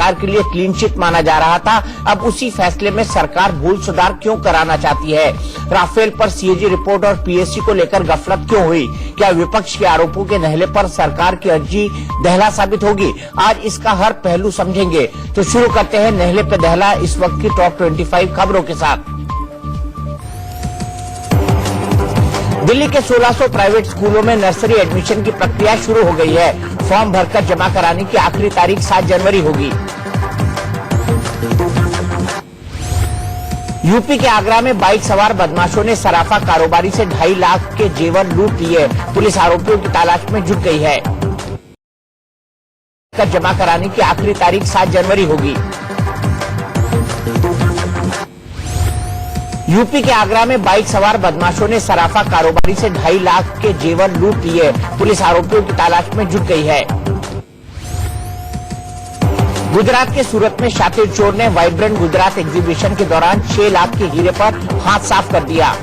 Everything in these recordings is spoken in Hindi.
सरकार के लिए क्लीन चिट माना जा रहा था। अब उसी फैसले में सरकार भूल सुधार क्यों कराना चाहती है? राफेल पर सीएजी रिपोर्ट और पीएससी को लेकर गफलत क्यों हुई? क्या विपक्ष के आरोपों के नहले पर सरकार की अर्जी दहला साबित होगी? आज इसका हर पहलू समझेंगे। तो शुरू करते हैं नहले पे दहला इस वक्त की टॉप 25 खबरों के साथ। दिल्ली के 1600 प्राइवेट स्कूलों में नर्सरी एडमिशन की प्रक्रिया शुरू हो गई है। फॉर्म भरकर जमा कराने की आखिरी तारीख 7 जनवरी होगी। यूपी के आगरा में बाइक सवार बदमाशों ने सराफा कारोबारी से 2.5 लाख के जेवर लूट लिए। पुलिस आरोपियों की तलाश में जुट गई है। जमा कराने की आखिरी तारीख 7 जनवरी होगी। यूपी के आगरा में बाइक सवार बदमाशों ने सराफा कारोबारी से 2.5 लाख के जेवर लूट लिए। पुलिस आरोपियों की तलाश में जुट गई है। गुजरात के सूरत में शातिर चोर ने वाइब्रेंट गुजरात एग्जीबिशन के दौरान 6 लाख के हीरे पर हाथ साफ कर दिया।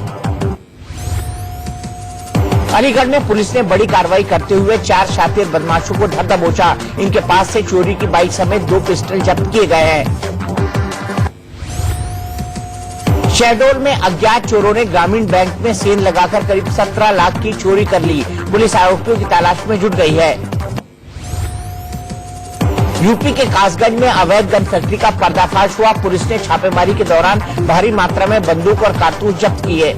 अलीगढ़ में पुलिस ने बड़ी कार्रवाई करते हुए 4 शातिर बदमाशों को धर दबोचा। इनके पास से चोरी की बाइक समेत 2 पिस्टल जब्त किए गए हैं। शहडोल में अज्ञात चोरों ने ग्रामीण बैंक में सेंध लगाकर करीब 17 लाख की चोरी कर ली। पुलिस आरोपियों की तलाश में जुट गई है। यूपी के कासगंज में अवैध गन फैक्ट्री का पर्दाफाश हुआ। पुलिस ने छापेमारी के दौरान भारी मात्रा में बंदूक और कारतूस जब्त किए।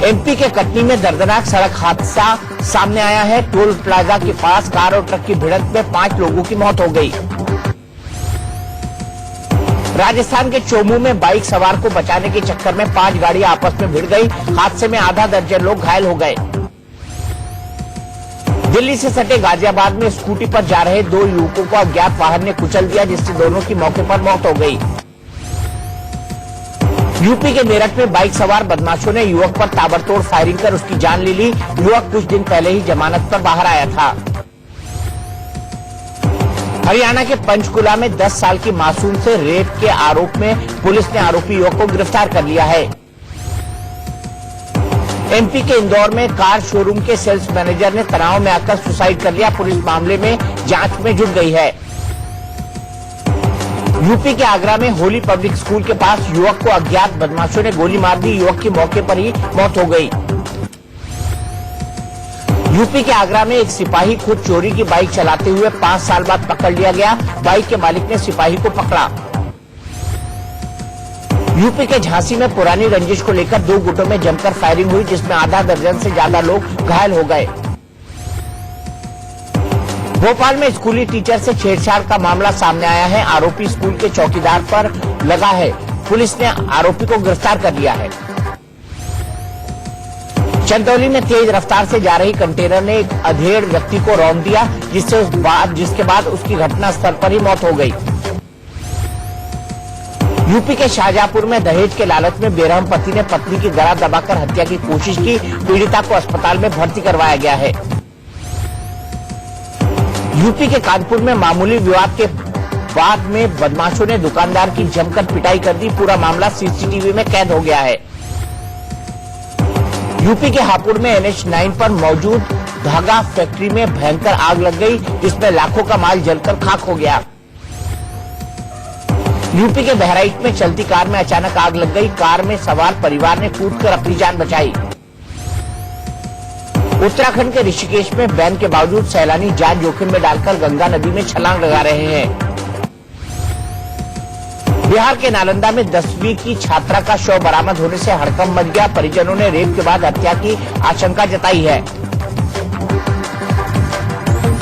एमपी के कटनी में दर्दनाक सड़क हादसा सामने आया है। टोल प्लाजा के पास कार और ट्रक की भिड़ंत में 5 लोगों की मौत हो गई। राजस्थान के चोमू में बाइक सवार को बचाने के चक्कर में 5 गाड़ियां आपस में भिड़ गई। हादसे में आधा दर्जन लोग घायल हो गए। दिल्ली से सटे गाजियाबाद में स्कूटी पर जा रहे 2 युवकों को अज्ञात वाहन ने कुचल दिया, जिससे दोनों की मौके पर मौत हो गई। यूपी के मेरठ में बाइक सवार बदमाशों ने युवक पर ताबड़तोड़ फायरिंग कर उसकी जान ले ली। युवक कुछ दिन पहले ही जमानत पर बाहर आया था। हरियाणा के पंचकुला में 10 साल की मासूम से रेप के आरोप में पुलिस ने आरोपी युवक को गिरफ्तार कर लिया है। एमपी के इंदौर में कार शोरूम के सेल्स मैनेजर ने तनाव में आकर सुसाइड कर लिया। पुलिस मामले में जांच में जुट गई है। यूपी के आगरा में होली पब्लिक स्कूल के पास युवक को अज्ञात बदमाशों ने गोली मार दी। युवक की मौके पर ही मौत हो गई। यूपी के आगरा में एक सिपाही खुद चोरी की बाइक चलाते हुए 5 साल बाद पकड़ लिया गया। बाइक के मालिक ने सिपाही को पकड़ा। यूपी के झांसी में पुरानी रंजिश को लेकर 2 गुटों में जमकर फायरिंग हुई, जिसमें आधा दर्जन से ज्यादा लोग घायल हो गए। भोपाल में स्कूली टीचर से छेड़छाड़ का मामला सामने आया है। आरोपी स्कूल के चौकीदार पर लगा है। पुलिस ने आरोपी को गिरफ्तार कर लिया है। चंदौली में तेज रफ्तार से जा रही कंटेनर ने एक अधेड़ व्यक्ति को रौंद दिया, जिसके बाद उसकी घटना स्थल पर ही मौत हो गई। यूपी के शाहजहांपुर में दहेज के लालच में बेरहम पति ने पत्नी की गला दबाकर हत्या की कोशिश की। पीड़िता को अस्पताल में भर्ती करवाया गया है। यूपी के कानपुर में मामूली विवाद के बाद में बदमाशों ने दुकानदार की जमकर पिटाई कर दी। पूरा मामला सीसीटीवी में कैद हो गया है। यूपी के हापुड़ में NH9 पर मौजूद धागा फैक्ट्री में भयंकर आग लग गई, जिसमें लाखों का माल जलकर खाक हो गया। यूपी के बहराइच में चलती कार में अचानक आग लग गई। कार में सवार परिवार ने कूदकर अपनी जान बचाई। उत्तराखंड के ऋषिकेश में बैन के बावजूद सैलानी जान जोखिम में डालकर गंगा नदी में छलांग लगा रहे हैं। बिहार के नालंदा में 10वीं की छात्रा का शव बरामद होने से हड़कंप मच गया। परिजनों ने रेप के बाद हत्या की आशंका जताई है।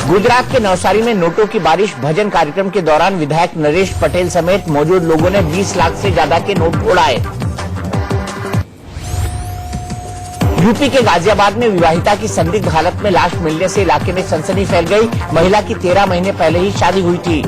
गुजरात के नवसारी में नोटों की बारिश। भजन कार्यक्रम के दौरान विधायक नरेश पटेल समेत मौजूद लोगों ने 20 लाख से ज्यादा के नोट उड़ाए। यूपी के गाजियाबाद में विवाहिता की संदिग्ध हालत में लाश मिलने से इलाके में सनसनी फैल गई। महिला की 13 महीने पहले ही शादी हुई थी।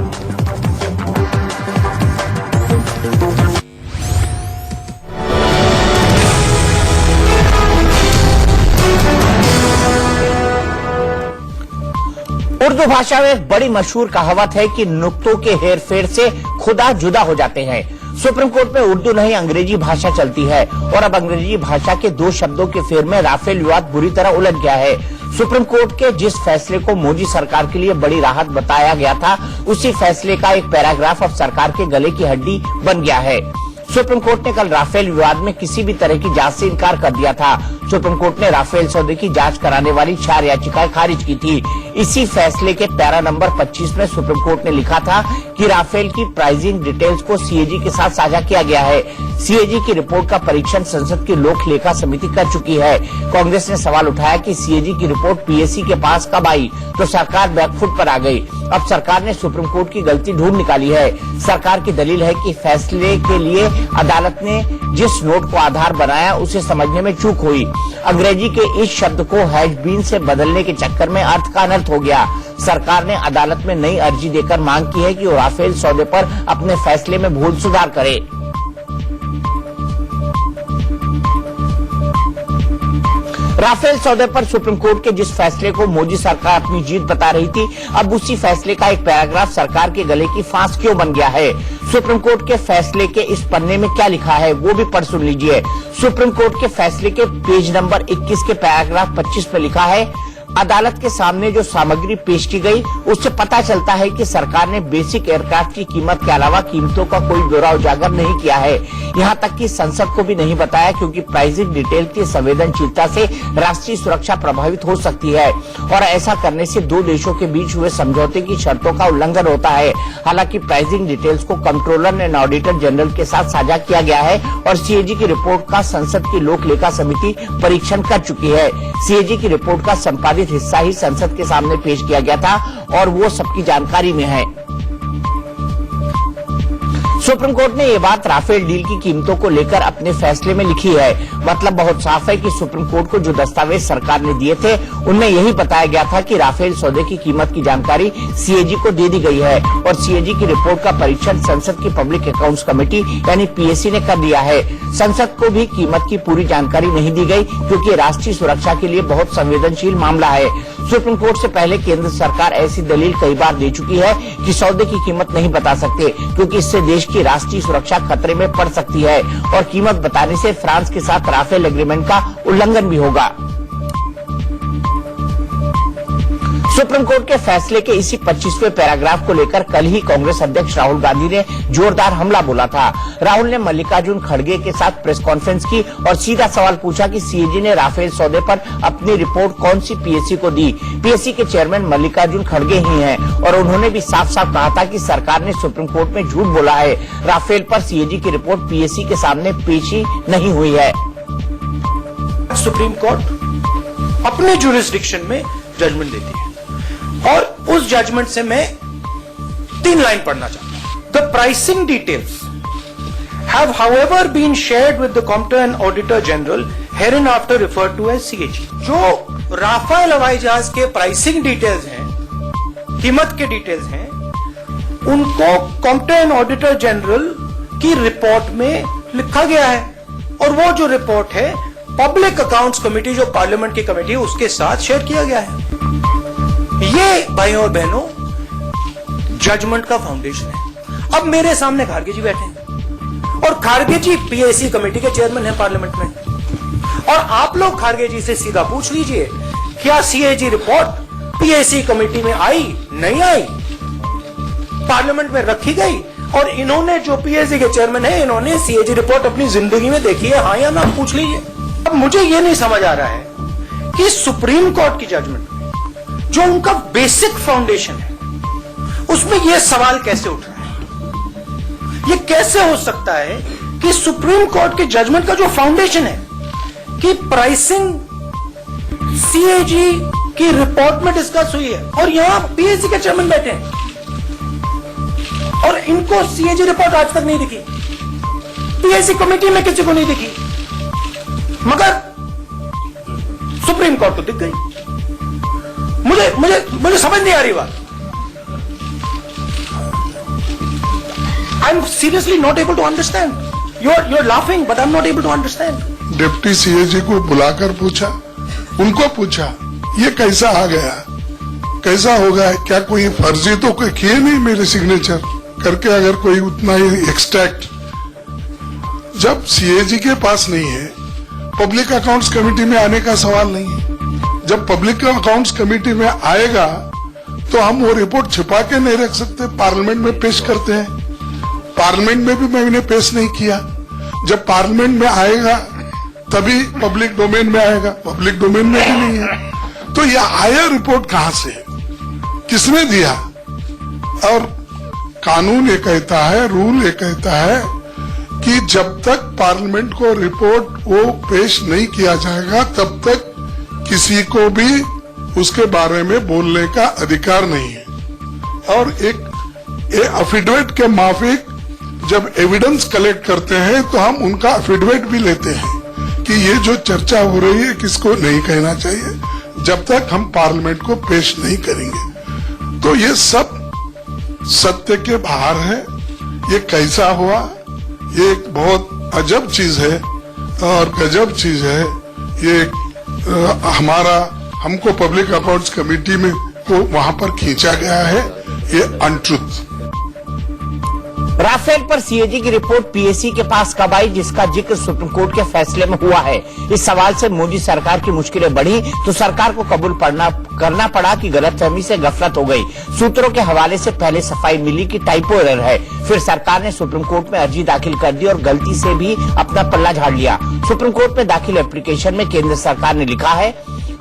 उर्दू भाषा में एक बड़ी मशहूर कहावत है कि नुक्तों के हेरफेर से खुदा जुदा हो जाते हैं। सुप्रीम कोर्ट में उर्दू नहीं अंग्रेजी भाषा चलती है और अब अंग्रेजी भाषा के 2 शब्दों के फेर में राफेल विवाद बुरी तरह उलझ गया है। सुप्रीम कोर्ट के जिस फैसले को मोदी सरकार के लिए बड़ी राहत बताया गया था, उसी फैसले का एक पैराग्राफ अब सरकार के गले की हड्डी बन गया है। सुप्रीम कोर्ट ने कल राफेल विवाद में किसी भी तरह की जांच से इनकार कर दिया था। सुप्रीम कोर्ट ने राफेल सौदे की जांच कराने वाली 4 याचिकाएं खारिज की थी। इसी फैसले के पैरा नंबर 25 में सुप्रीम कोर्ट ने लिखा था कि राफेल की प्राइसिंग डिटेल्स को सीएजी के साथ साझा किया गया है। सीएजी की रिपोर्ट का परीक्षण संसद की लोक लेखा समिति कर चुकी है। कांग्रेस ने सवाल उठाया कि सीएजी की रिपोर्ट पीएसी के पास कब आई, तो सरकार बैकफुट पर आ गई। अब सरकार ने सुप्रीम कोर्ट की गलती ढूंढ निकाली है। सरकार की दलील है कि फैसले के लिए अदालत ने जिस नोट को आधार बनाया उसे समझने में चूक हुई। अंग्रेजी के इस शब्द को हैज बीन से बदलने के चक्कर में अर्थ का अनर्थ हो गया। सरकार ने अदालत में नई अर्जी देकर मांग की है कि वो राफेल सौदे पर अपने फैसले में भूल सुधार करे। राफेल सौदे पर सुप्रीम कोर्ट के जिस फैसले को मोदी सरकार अपनी जीत बता रही थी, अब उसी फैसले का एक पैराग्राफ सरकार के गले की फांस क्यों बन गया है। सुप्रीम कोर्ट के फैसले के इस पन्ने में क्या लिखा है वो भी पढ़ सुन लीजिए। सुप्रीम कोर्ट के फैसले के पेज नंबर 21 के पैराग्राफ 25 पे लिखा है, अदालत के सामने जो सामग्री पेश की गई उससे पता चलता है कि सरकार ने बेसिक एयरक्राफ्ट की कीमत के अलावा कीमतों का कोई ब्यौरा उजागर नहीं किया है। यहाँ तक कि संसद को भी नहीं बताया, क्योंकि प्राइसिंग डिटेल की संवेदनशीलता से राष्ट्रीय सुरक्षा प्रभावित हो सकती है और ऐसा करने से दो देशों के बीच हुए समझौते की शर्तों का उल्लंघन होता है। हालांकि प्राइसिंग डिटेल्स को कंट्रोलर एंड ऑडिटर जनरल के साथ साझा किया गया है और सीएजी की रिपोर्ट का संसद की लोक लेखा समिति परीक्षण कर चुकी है। सीएजी की रिपोर्ट का संपादित हिस्सा ही संसद के सामने पेश किया गया था और वो सबकी जानकारी में है। सुप्रीम कोर्ट ने ये बात राफेल डील की कीमतों को लेकर अपने फैसले में लिखी है। मतलब बहुत साफ है कि सुप्रीम कोर्ट को जो दस्तावेज सरकार ने दिए थे उनमें यही बताया गया था कि राफेल सौदे की कीमत की जानकारी सीएजी को दे दी गई है और सीएजी की रिपोर्ट का परीक्षण संसद की पब्लिक अकाउंट्स कमेटी यानी पीएसी ने कर दिया है। संसद को भी कीमत की पूरी जानकारी नहीं दी गई, क्योंकि राष्ट्रीय सुरक्षा के लिए बहुत संवेदनशील मामला है। सुप्रीम कोर्ट से पहले केंद्र सरकार ऐसी दलील कई बार दे चुकी है कि सौदे की कीमत नहीं बता सकते, क्योंकि इससे देश की राष्ट्रीय सुरक्षा खतरे में पड़ सकती है और कीमत बताने से फ्रांस के साथ राफेल एग्रीमेंट का उल्लंघन भी होगा। सुप्रीम कोर्ट के फैसले के इसी 25वें पैराग्राफ को लेकर कल ही कांग्रेस अध्यक्ष राहुल गांधी ने जोरदार हमला बोला था। राहुल ने मल्लिकार्जुन खड़गे के साथ प्रेस कॉन्फ्रेंस की और सीधा सवाल पूछा कि सीएजी ने राफेल सौदे पर अपनी रिपोर्ट कौन सी पीएसी को दी। पीएसी के चेयरमैन मल्लिकार्जुन खड़गे ही हैं और उन्होंने भी साफ साफ कहा था कि सरकार ने सुप्रीम कोर्ट में झूठ बोला है। राफेल पर सीएजी की रिपोर्ट पीएसी के सामने पेश ही नहीं हुई है। सुप्रीम कोर्ट अपने जुरिस्डिक्शन में जजमेंट देती है और उस जजमेंट से मैं 3 लाइन पढ़ना चाहता हूं। The pricing details have however been shared with the comptroller and auditor general hereinafter referred to as CAG. जो राफेल हवाई जहाज के प्राइसिंग डिटेल्स हैं, कीमत के डिटेल्स हैं, उनको कॉम्प्टर एंड ऑडिटर जनरल की रिपोर्ट में लिखा गया है और वो जो रिपोर्ट है पब्लिक अकाउंट्स कमेटी, जो पार्लियामेंट की कमेटी है, उसके साथ शेयर किया गया है। ये भाइयों और बहनों जजमेंट का फाउंडेशन है। अब मेरे सामने खारगे जी बैठे हैं और खारगे जी पीएसी कमेटी के चेयरमैन हैं पार्लियामेंट में, और आप लोग खारगे जी से सीधा पूछ लीजिए क्या सीएजी रिपोर्ट पीएसी कमेटी में आई, नहीं आई, पार्लियामेंट में रखी गई? और इन्होंने जो पीएसी के चेयरमैन है, इन्होंने सीएजी रिपोर्ट अपनी जिंदगी में देखी है, हाँ या ना? पूछ लीजिए। अब मुझे यह नहीं समझ आ रहा है कि सुप्रीम कोर्ट की जजमेंट जो उनका बेसिक फाउंडेशन है उसमें यह सवाल कैसे उठ रहा है? यह कैसे हो सकता है कि सुप्रीम कोर्ट के जजमेंट का जो फाउंडेशन है कि प्राइसिंग सीएजी की रिपोर्ट में डिस्कस हुई है और यहां पीएसी के चेयरमैन बैठे हैं और इनको सीएजी रिपोर्ट आज तक नहीं दिखी, पीएसी कमेटी में किसी को नहीं दिखी, मगर सुप्रीम कोर्ट को दिख गई। मुझे मुझे मुझे समझ नहीं आ रही बात। I am seriously not able to understand. you're laughing, but I'm not able to understand. Deputy CAG को बुलाकर पूछा, उनको पूछा ये कैसा आ गया, कैसा होगा, क्या कोई फर्जी तो कोई किए नहीं मेरे सिग्नेचर करके, अगर कोई उतना ही एक्सट्रैक्ट जब सीएजी के पास नहीं है, पब्लिक अकाउंट्स कमेटी में आने का सवाल नहीं है। जब पब्लिक अकाउंट्स कमेटी में आएगा तो हम वो रिपोर्ट छिपा के नहीं रख सकते, पार्लियामेंट में पेश करते हैं। पार्लियामेंट में भी मैंने पेश नहीं किया। जब पार्लियामेंट में आएगा तभी पब्लिक डोमेन में आएगा, पब्लिक डोमेन में भी नहीं है। तो ये आया रिपोर्ट कहां से, किसने दिया? और कानून ये कहता है, रूल ये कहता है कि जब तक पार्लियामेंट को रिपोर्ट वो पेश नहीं किया जाएगा तब तक किसी को भी उसके बारे में बोलने का अधिकार नहीं है। और एक एफिडेविट के माफिक जब एविडेंस कलेक्ट करते हैं तो हम उनका एफिडेविट भी लेते हैं कि ये जो चर्चा हो रही है किसको नहीं कहना चाहिए, जब तक हम पार्लियामेंट को पेश नहीं करेंगे। तो ये सब सत्य के बाहर है। ये कैसा हुआ, ये एक बहुत अजब चीज है और गजब चीज है। ये हमको पब्लिक अकाउंट्स कमेटी में को वहां पर खींचा गया है, ये अनट्रुथ। राफेल पर सीएजी की रिपोर्ट पीएससी के पास कब आई, जिसका जिक्र सुप्रीम कोर्ट के फैसले में हुआ है। इस सवाल से मोदी सरकार की मुश्किलें बढ़ी तो सरकार को कबूल करना पड़ा कि गलतफहमी से गफलत हो गई। सूत्रों के हवाले से पहले सफाई मिली कि टाइपो एरर है, फिर सरकार ने सुप्रीम कोर्ट में अर्जी दाखिल कर दी और गलती से भी अपना पल्ला झाड़ लिया। सुप्रीम कोर्ट में दाखिल एप्लीकेशन में केंद्र सरकार ने लिखा है,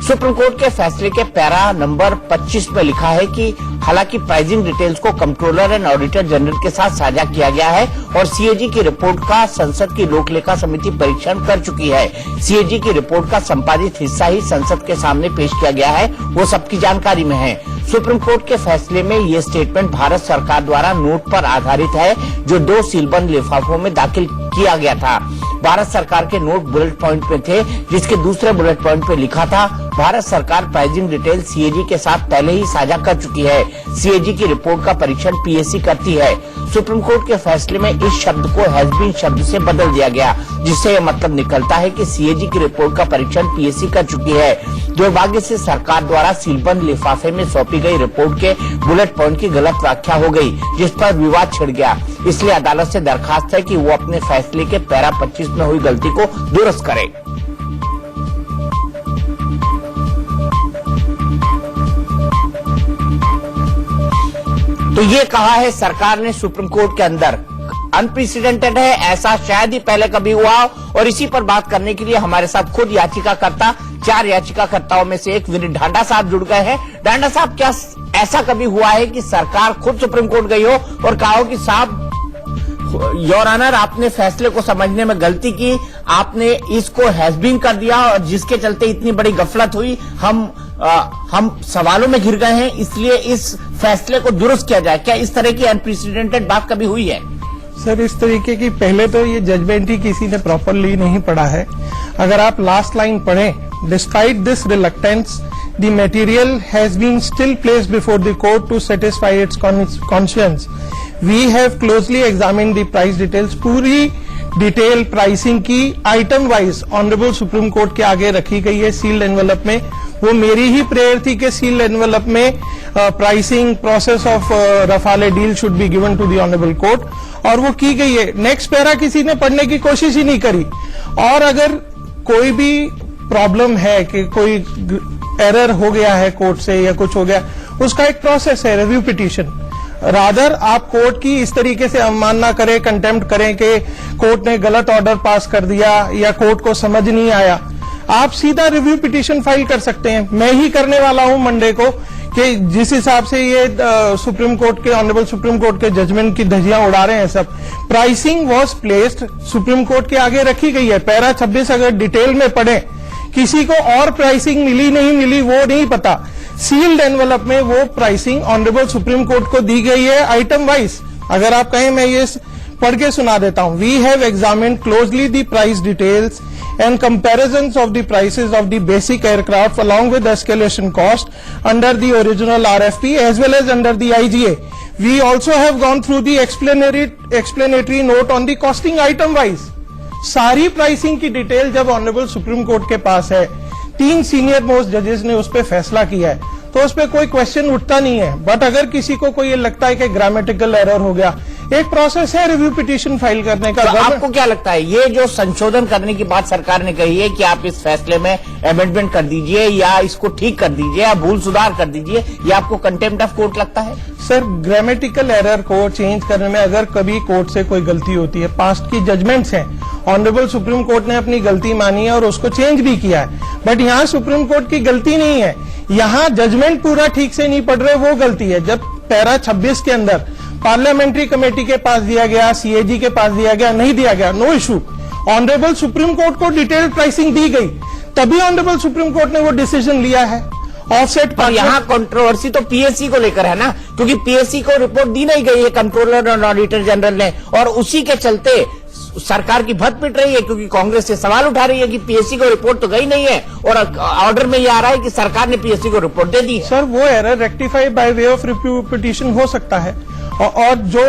सुप्रीम कोर्ट के फैसले के पैरा नंबर 25 में लिखा है कि हालांकि प्राइसिंग डिटेल्स को कंट्रोलर एंड ऑडिटर जनरल के साथ साझा किया गया है और सीएजी की रिपोर्ट का संसद की लोक लेखा समिति परीक्षण कर चुकी है। सीएजी की रिपोर्ट का संपादित हिस्सा ही संसद के सामने पेश किया गया है, वो सबकी जानकारी में है। सुप्रीम कोर्ट के फैसले में ये स्टेटमेंट भारत सरकार द्वारा नोट पर आधारित है जो 2 सीलबंद लिफाफों में दाखिल किया गया था। भारत सरकार के नोट बुलेट पॉइंट पे थे, जिसके दूसरे बुलेट पॉइंट पे लिखा था, भारत सरकार प्राइसिंग डिटेल सीएजी के साथ पहले ही साझा कर चुकी है। सीएजी की रिपोर्ट का परीक्षण पीएससी करती है। सुप्रीम कोर्ट के फैसले में इस शब्द को हैज बीन शब्द से बदल दिया गया, जिससे यह मतलब निकलता है कि सीएजी की रिपोर्ट का परीक्षण पीएससी कर चुकी है। दुर्भाग्य से सरकार द्वारा सीलबंद लिफाफे में सौंपी गई रिपोर्ट के बुलेट पॉइंट की गलत व्याख्या हो गई, जिस पर विवाद छिड़ गया। इसलिए अदालत से दरखास्त है कि वो अपने फैसले के पैरा 25 में हुई गलती को दुरुस्त करे। तो ये कहा है सरकार ने सुप्रीम कोर्ट के अंदर, अनप्रेसिडेंटेड है, ऐसा शायद ही पहले कभी हुआ। और इसी पर बात करने के लिए हमारे साथ खुद याचिकाकर्ता, 4 याचिकाकर्ताओं में से एक विनीत ढांडा साहब जुड़ गए हैं। ढांडा साहब, क्या ऐसा कभी हुआ है कि सरकार खुद सुप्रीम कोर्ट गई हो और कहा हो कि साहब योर ऑनर, आपने फैसले को समझने में गलती की, आपने इसको हैज बीन कर दिया और जिसके चलते इतनी बड़ी गफलत हुई, हम सवालों में घिर गए हैं, इसलिए इस फैसले को दुरुस्त किया जाए। क्या इस तरह की अनप्रेसिडेंटेड बात कभी हुई है? सर, इस तरीके की पहले तो ये जजमेंट ही किसी ने प्रॉपरली नहीं पढ़ा है। अगर आप लास्ट लाइन पढ़ें, despite this reluctance the material has been still placed before the court to satisfy its conscience. We have closely examined the price details. पूरी डिटेल प्राइसिंग की item wise honourable supreme Court के आगे रखी गई है सील्ड एनवेलप में। वो मेरी ही प्रेयर थी कि सील्ड एनवेलप में pricing process of Rafale deal should be given to the honourable court, और वो की गई है। नेक्स्ट पैरा किसी ने पढ़ने की कोशिश ही नहीं करी। और अगर कोई भी प्रॉब्लम है कि कोई एरर हो गया है कोर्ट से या कुछ हो गया, उसका एक प्रोसेस है, रिव्यू पिटीशन। रादर आप कोर्ट की इस तरीके से अवमानना करें, कंटेम्प्ट करें कि कोर्ट ने गलत ऑर्डर पास कर दिया या कोर्ट को समझ नहीं आया, आप सीधा रिव्यू पिटीशन फाइल कर सकते हैं। मैं ही करने वाला हूं मंडे को, कि जिस हिसाब से ये सुप्रीम कोर्ट के, ऑनरेबल सुप्रीम कोर्ट के जजमेंट की धज्जियां उड़ा रहे हैं सब। Pricing was placed, supreme Court के आगे रखी गई है। पैरा 26 अगर डिटेल में पढ़ें, किसी को और प्राइसिंग मिली नहीं मिली वो नहीं पता। सील्ड एनवेलप में वो प्राइसिंग ऑनरेबल सुप्रीम कोर्ट को दी गई है आइटम वाइज। अगर आप कहें मैं ये पढ़ के सुना देता हूं। We have examined closely the price details and comparisons of the prices of the basic aircraft along with escalation cost under the original RFP as well as under the IGA. We also have gone through the explanatory note on the costing item wise. सारी प्राइसिंग की डिटेल जब ऑनरेबल सुप्रीम कोर्ट के पास है, 3 सीनियर मोस्ट जजेस ने उस पर फैसला किया है, तो उस पर कोई क्वेश्चन उठता नहीं है। बट अगर किसी को कोई ये लगता है कि ग्रामेटिकल एरर हो गया एक प्रोसेस है रिव्यू पिटीशन फाइल करने का। तो आपको क्या लगता है ये जो संशोधन करने की बात सरकार ने कही है कि आप इस फैसले में अमेंडमेंट कर दीजिए या इसको ठीक कर दीजिए या भूल सुधार कर दीजिए, ये आपको कंटेम्प्ट ऑफ कोर्ट लगता है? सर, ग्रामेटिकल एरर को चेंज करने में अगर कभी कोर्ट से कोई गलती होती है, पास्ट की जजमेंट्स हैं, ऑनरेबल सुप्रीम कोर्ट ने अपनी गलती मानी है और उसको चेंज भी किया है, बट यहाँ सुप्रीम कोर्ट की गलती नहीं है, यहाँ जजमेंट पूरा ठीक से नहीं पढ़ रहे, वो गलती है। जब पैरा 26 के अंदर पार्लियामेंट्री कमेटी के पास दिया गया, सीएजी के पास दिया गया, नहीं दिया गया, no issue, honourable supreme Court को डिटेल्ड प्राइसिंग दी गई, तभी ऑनरेबल सुप्रीम कोर्ट ने वो डिसीजन लिया है। ऑफसेट पर यहाँ कंट्रोवर्सी तो पीएससी को लेकर है ना, क्योंकि पीएससी को रिपोर्ट दी नहीं गई है कंट्रोलर और ऑडिटर जनरल ने, और उसी के चलते सरकार की भत पिट रही है, क्योंकि कांग्रेस से सवाल उठा रही है कि पीएससी को रिपोर्ट तो गई नहीं है और ऑर्डर में ये आ रहा है कि सरकार ने पीएससी को रिपोर्ट दे दी है। सर, वो error rectify by way of review petition हो सकता है, और जो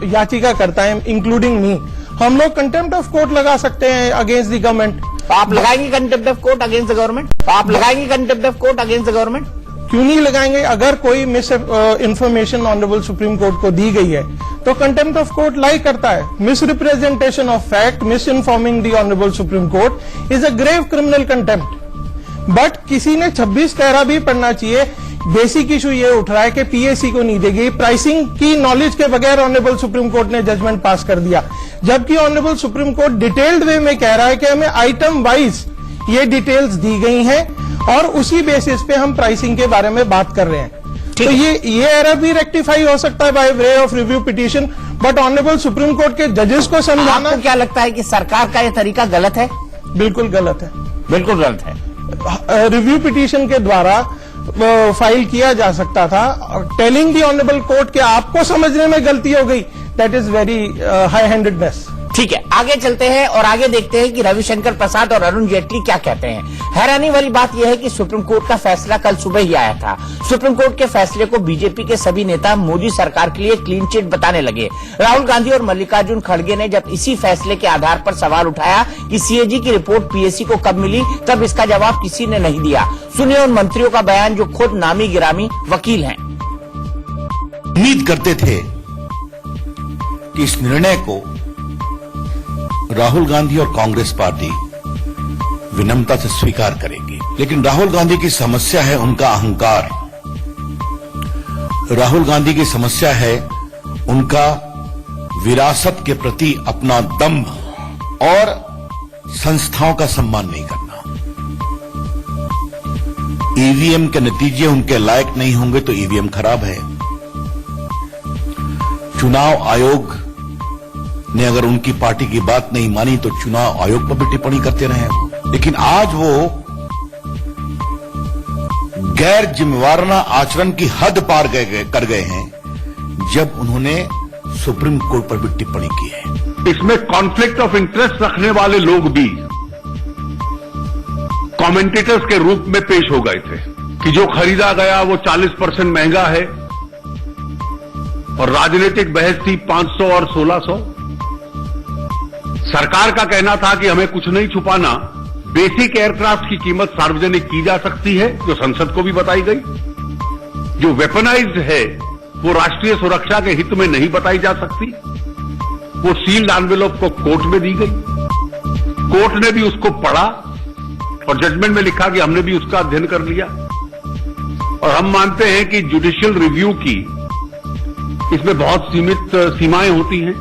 याचिका करता है इंक्लूडिंग मी, हम लोग कंटेम्प्ट ऑफ कोर्ट लगा सकते हैं अगेंस्ट द गवर्नमेंट। तो आप लगाएंगे contempt of court against the government? आप लगाएंगे contempt of court against the government? क्यों नहीं लगाएंगे? अगर कोई miss information honourable supreme Court को दी गई है तो कंटेम्प्ट ऑफ कोर्ट लाई करता है। Misrepresentation of fact, misinforming the honourable supreme Court is a grave criminal contempt. But किसी ने 26 पैरा भी पढ़ना चाहिए। बेसिक इशू ये उठ रहा है कि पीएससी को नहीं देगी, प्राइसिंग की नॉलेज के बगैर ऑनरेबल सुप्रीम कोर्ट ने जजमेंट पास कर दिया, जबकि ऑनरेबल सुप्रीम कोर्ट डिटेल्ड वे में कह रहा है कि हमें आइटम वाइज ये डिटेल्स दी गई हैं और उसी बेसिस पे हम प्राइसिंग के बारे में बात कर रहे हैं। तो ये एरर भी रेक्टिफाई हो सकता है by way of review petition, but honourable supreme Court के जजेस को समझाना। आपको क्या लगता है कि सरकार का ये तरीका गलत है? बिल्कुल गलत है, बिल्कुल गलत है। रिव्यू पिटीशन के द्वारा फाइल किया जा सकता था, टेलिंग दी ऑनरेबल कोर्ट के आपको समझने में गलती हो गई, that is very high handedness. ठीक है, आगे चलते हैं और आगे देखते हैं कि रविशंकर प्रसाद और अरुण जेटली क्या कहते हैं। हैरानी वाली बात यह है कि सुप्रीम कोर्ट का फैसला कल सुबह ही आया था। सुप्रीम कोर्ट के फैसले को बीजेपी के सभी नेता मोदी सरकार के लिए क्लीन चिट बताने लगे। राहुल गांधी और मल्लिकार्जुन खड़गे ने जब इसी फैसले के आधार पर सवाल उठाया कि सीएजी की रिपोर्ट पीएससी को कब मिली, तब इसका जवाब किसी ने नहीं दिया। सुनिए उन मंत्रियों का बयान जो खुद नामी गिरामी वकील हैं। उम्मीद करते थे कि इस निर्णय को राहुल गांधी और कांग्रेस पार्टी विनम्रता से स्वीकार करेगी, लेकिन राहुल गांधी की समस्या है उनका अहंकार, राहुल गांधी की समस्या है उनका विरासत के प्रति अपना दंभ और संस्थाओं का सम्मान नहीं करना। ईवीएम के नतीजे उनके लायक नहीं होंगे तो ईवीएम खराब है। चुनाव आयोग ने अगर उनकी पार्टी की बात नहीं मानी तो चुनाव आयोग पर भी टिप्पणी करते रहे। लेकिन आज वो गैर जिम्मेवाराना आचरण की हद पार कर गए हैं जब उन्होंने सुप्रीम कोर्ट पर भी टिप्पणी की है। इसमें कॉन्फ्लिक्ट ऑफ इंटरेस्ट रखने वाले लोग भी कमेंटेटर्स के रूप में पेश हो गए थे कि जो खरीदा गया वो 40% महंगा है और राजनीतिक बहस थी 500 और 1600। सरकार का कहना था कि हमें कुछ नहीं छुपाना, बेसिक एयरक्राफ्ट की कीमत सार्वजनिक की जा सकती है जो संसद को भी बताई गई, जो वेपनाइज्ड है वो राष्ट्रीय सुरक्षा के हित में नहीं बताई जा सकती, वो सील्ड एनवेलप को कोर्ट में दी गई, कोर्ट ने भी उसको पढ़ा और जजमेंट में लिखा कि हमने भी उसका अध्ययन कर लिया। और हम मानते हैं कि जुडिशियल रिव्यू की इसमें बहुत सीमित सीमाएं होती हैं।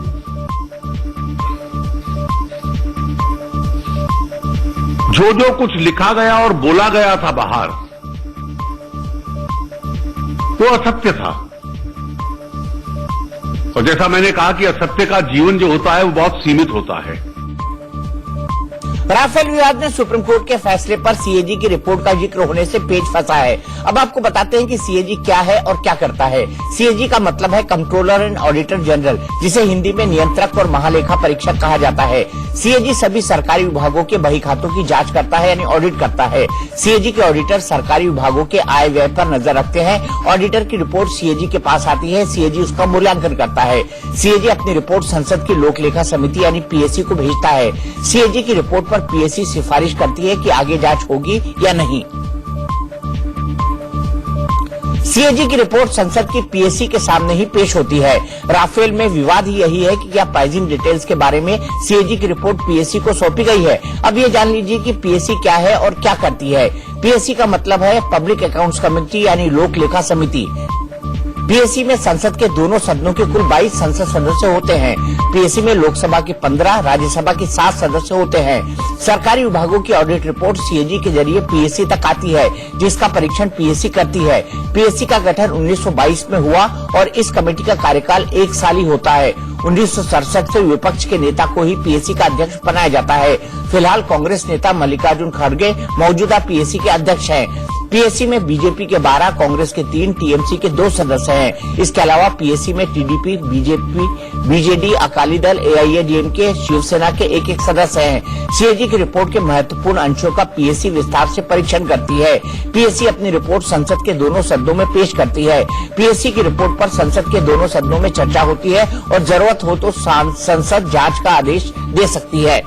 जो कुछ लिखा गया और बोला गया था बाहर वो असत्य था, और जैसा मैंने कहा कि असत्य का जीवन जो होता है वो बहुत सीमित होता है। राफेल विवाद में सुप्रीम कोर्ट के फैसले पर सीएजी की रिपोर्ट का जिक्र होने से पेच फंसा है। अब आपको बताते हैं कि सीएजी क्या है और क्या करता है। सीएजी का मतलब है कंट्रोलर एंड ऑडिटर जनरल, जिसे हिंदी में नियंत्रक और महालेखा परीक्षक कहा जाता है। सीएजी सभी सरकारी विभागों के बही खातों की जांच करता है, यानी ऑडिट करता है। सीएजी के ऑडिटर सरकारी विभागों के आय व्यय पर नजर रखते हैं। ऑडिटर की रिपोर्ट सीएजी के पास आती है, सीएजी उसका मूल्यांकन करता है। सीएजी अपनी रिपोर्ट संसद की लोक लेखा समिति यानी पीएससी को भेजता है। सीएजी की रिपोर्ट पर पीएससी सिफारिश करती है कि आगे जांच होगी या नहीं। सीएजी की रिपोर्ट संसद की पीएससी के सामने ही पेश होती है। राफेल में विवाद ही यही है कि क्या प्राइसिंग डिटेल्स के बारे में सीएजी की रिपोर्ट पीएससी को सौंपी गई है। अब ये जान लीजिए कि पीएससी क्या है और क्या करती है। पीएससी का मतलब है पब्लिक अकाउंट्स कमेटी यानी लोक लेखा समिति। पीएससी में संसद के दोनों सदनों के कुल 22 संसद सदस्य होते हैं। पीएससी में लोकसभा के 15, राज्यसभा के 7 सदस्य होते हैं। सरकारी विभागों की ऑडिट रिपोर्ट सीएजी के जरिए पीएससी तक आती है, जिसका परीक्षण पीएससी करती है। पीएससी का गठन 1922 में हुआ और इस कमेटी का कार्यकाल 1 साल ही होता है। 1967 से विपक्ष के नेता को ही पीएससी का अध्यक्ष बनाया जाता है। फिलहाल कांग्रेस नेता मल्लिकार्जुन खड़गे मौजूदा पीएससी के अध्यक्ष हैं। पीएससी में बीजेपी के 12, कांग्रेस के 3, टीएमसी के 2 सदस्य हैं। इसके अलावा पीएससी में TDP, BJP, BJD, Akali Dal, AIADMK, Shiv Sena के 1-1 सदस्य हैं। सीएजी की रिपोर्ट के महत्वपूर्ण अंशों का पीएससी विस्तार से परीक्षण करती है। पीएससी अपनी रिपोर्ट संसद के दोनों सदनों में पेश करती है। पीएससी की रिपोर्ट पर संसद के दोनों सदनों में चर्चा होती है और जरूरत हो तो संसद जांच का आदेश दे सकती है।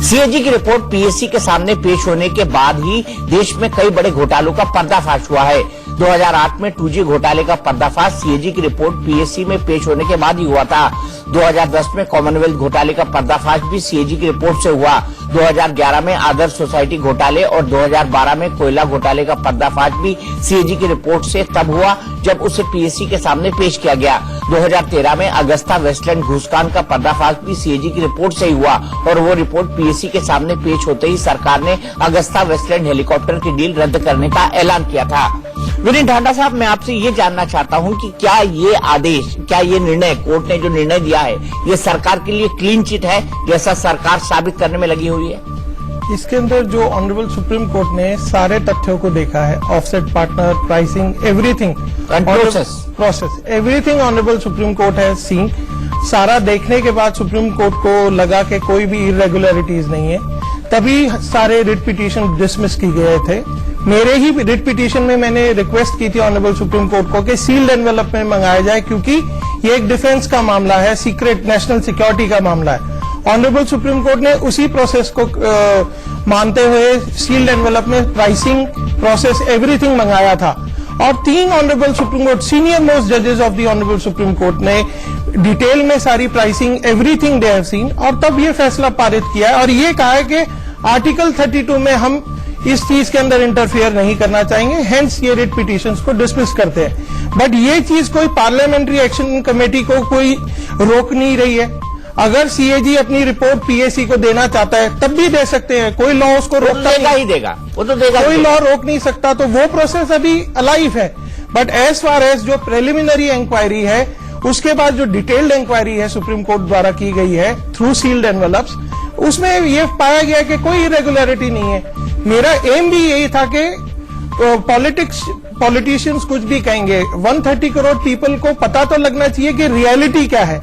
सीएजी की रिपोर्ट पीएससी के सामने पेश होने के बाद ही देश में कई बड़े घोटालों का पर्दाफाश हुआ है। 2008 में 2G घोटाले का पर्दाफाश सीएजी की रिपोर्ट पीएससी में पेश होने के बाद ही हुआ था। 2010 में कॉमनवेल्थ घोटाले का पर्दाफाश भी सीएजी की रिपोर्ट से हुआ। 2011 में आदर्श सोसाइटी घोटाले और 2012 में कोयला घोटाले का पर्दाफाश भी सीएजी की रिपोर्ट से तब हुआ जब उसे पीएससी के सामने पेश किया गया। 2013 में अगस्ता वेस्टलैंड घूसकांड का पर्दाफाश भी सीएजी की रिपोर्ट से ही हुआ और वो रिपोर्ट पीएससी के सामने पेश होते ही सरकार ने अगस्ता वेस्टलैंड हेलीकॉप्टर की डील रद्द करने का ऐलान किया था। विनीत ढांडा साहब, मैं आपसे ये जानना चाहता हूँ कि क्या ये आदेश, क्या ये निर्णय, कोर्ट ने जो निर्णय दिया है, ये सरकार के लिए क्लीन चिट है जैसा सरकार साबित करने में लगी हुई है? इसके अंदर जो ऑनरेबल सुप्रीम कोर्ट ने सारे तथ्यों को देखा है, offset partner, pricing, everything, process, everything honourable supreme court है सीन। सारा देखने के बाद सुप्रीम कोर्ट को लगा कि कोई भी इरेगुलरिटीज नहीं है, तभी सारे रिट पिटीशन डिसमिस की गए थे। मेरे ही रिट पिटीशन में मैंने रिक्वेस्ट की थी ऑनरेबल सुप्रीम कोर्ट को कि सील्ड एनवेलप में मंगाया जाए, क्योंकि ये एक डिफेंस का मामला है, सीक्रेट नेशनल सिक्योरिटी का मामला है। ऑनरेबल सुप्रीम कोर्ट ने उसी प्रोसेस को मानते हुए सील्ड एनवेलप में प्राइसिंग, प्रोसेस, एवरीथिंग मंगाया था। और 3 honourable supreme court senior most जजेस of the honourable supreme court ने डिटेल में सारी pricing, everything they have seen, और तब ये फैसला पारित किया है और ये कहा है कि आर्टिकल 32 में हम इस चीज के अंदर इंटरफेयर नहीं करना चाहेंगे, हेंस ये रिट पिटीशंस को डिसमिस करते हैं। बट ये चीज कोई पार्लियामेंट्री एक्शन कमेटी को कोई रोक नहीं रही है। अगर सीएजी अपनी रिपोर्ट पीएससी को देना चाहता है तब भी दे सकते हैं, कोई लॉ उसको रोकता ही देगा, वो तो देगा, कोई लॉ रोक नहीं सकता, तो वो प्रोसेस अभी अलाइव है। बट एज फार एज जो प्रिलिमिनरी इंक्वायरी है, उसके बाद जो डिटेल्ड इंक्वायरी है सुप्रीम कोर्ट द्वारा की गई है थ्रू सील्ड एनवेलप्स, उसमें ये पाया गया कि कोई इरेगुलरिटी नहीं है। मेरा एम भी यही था कि पॉलिटिशियंस कुछ भी कहेंगे, 130 करोड़ पीपल को पता तो लगना चाहिए कि रियलिटी क्या है।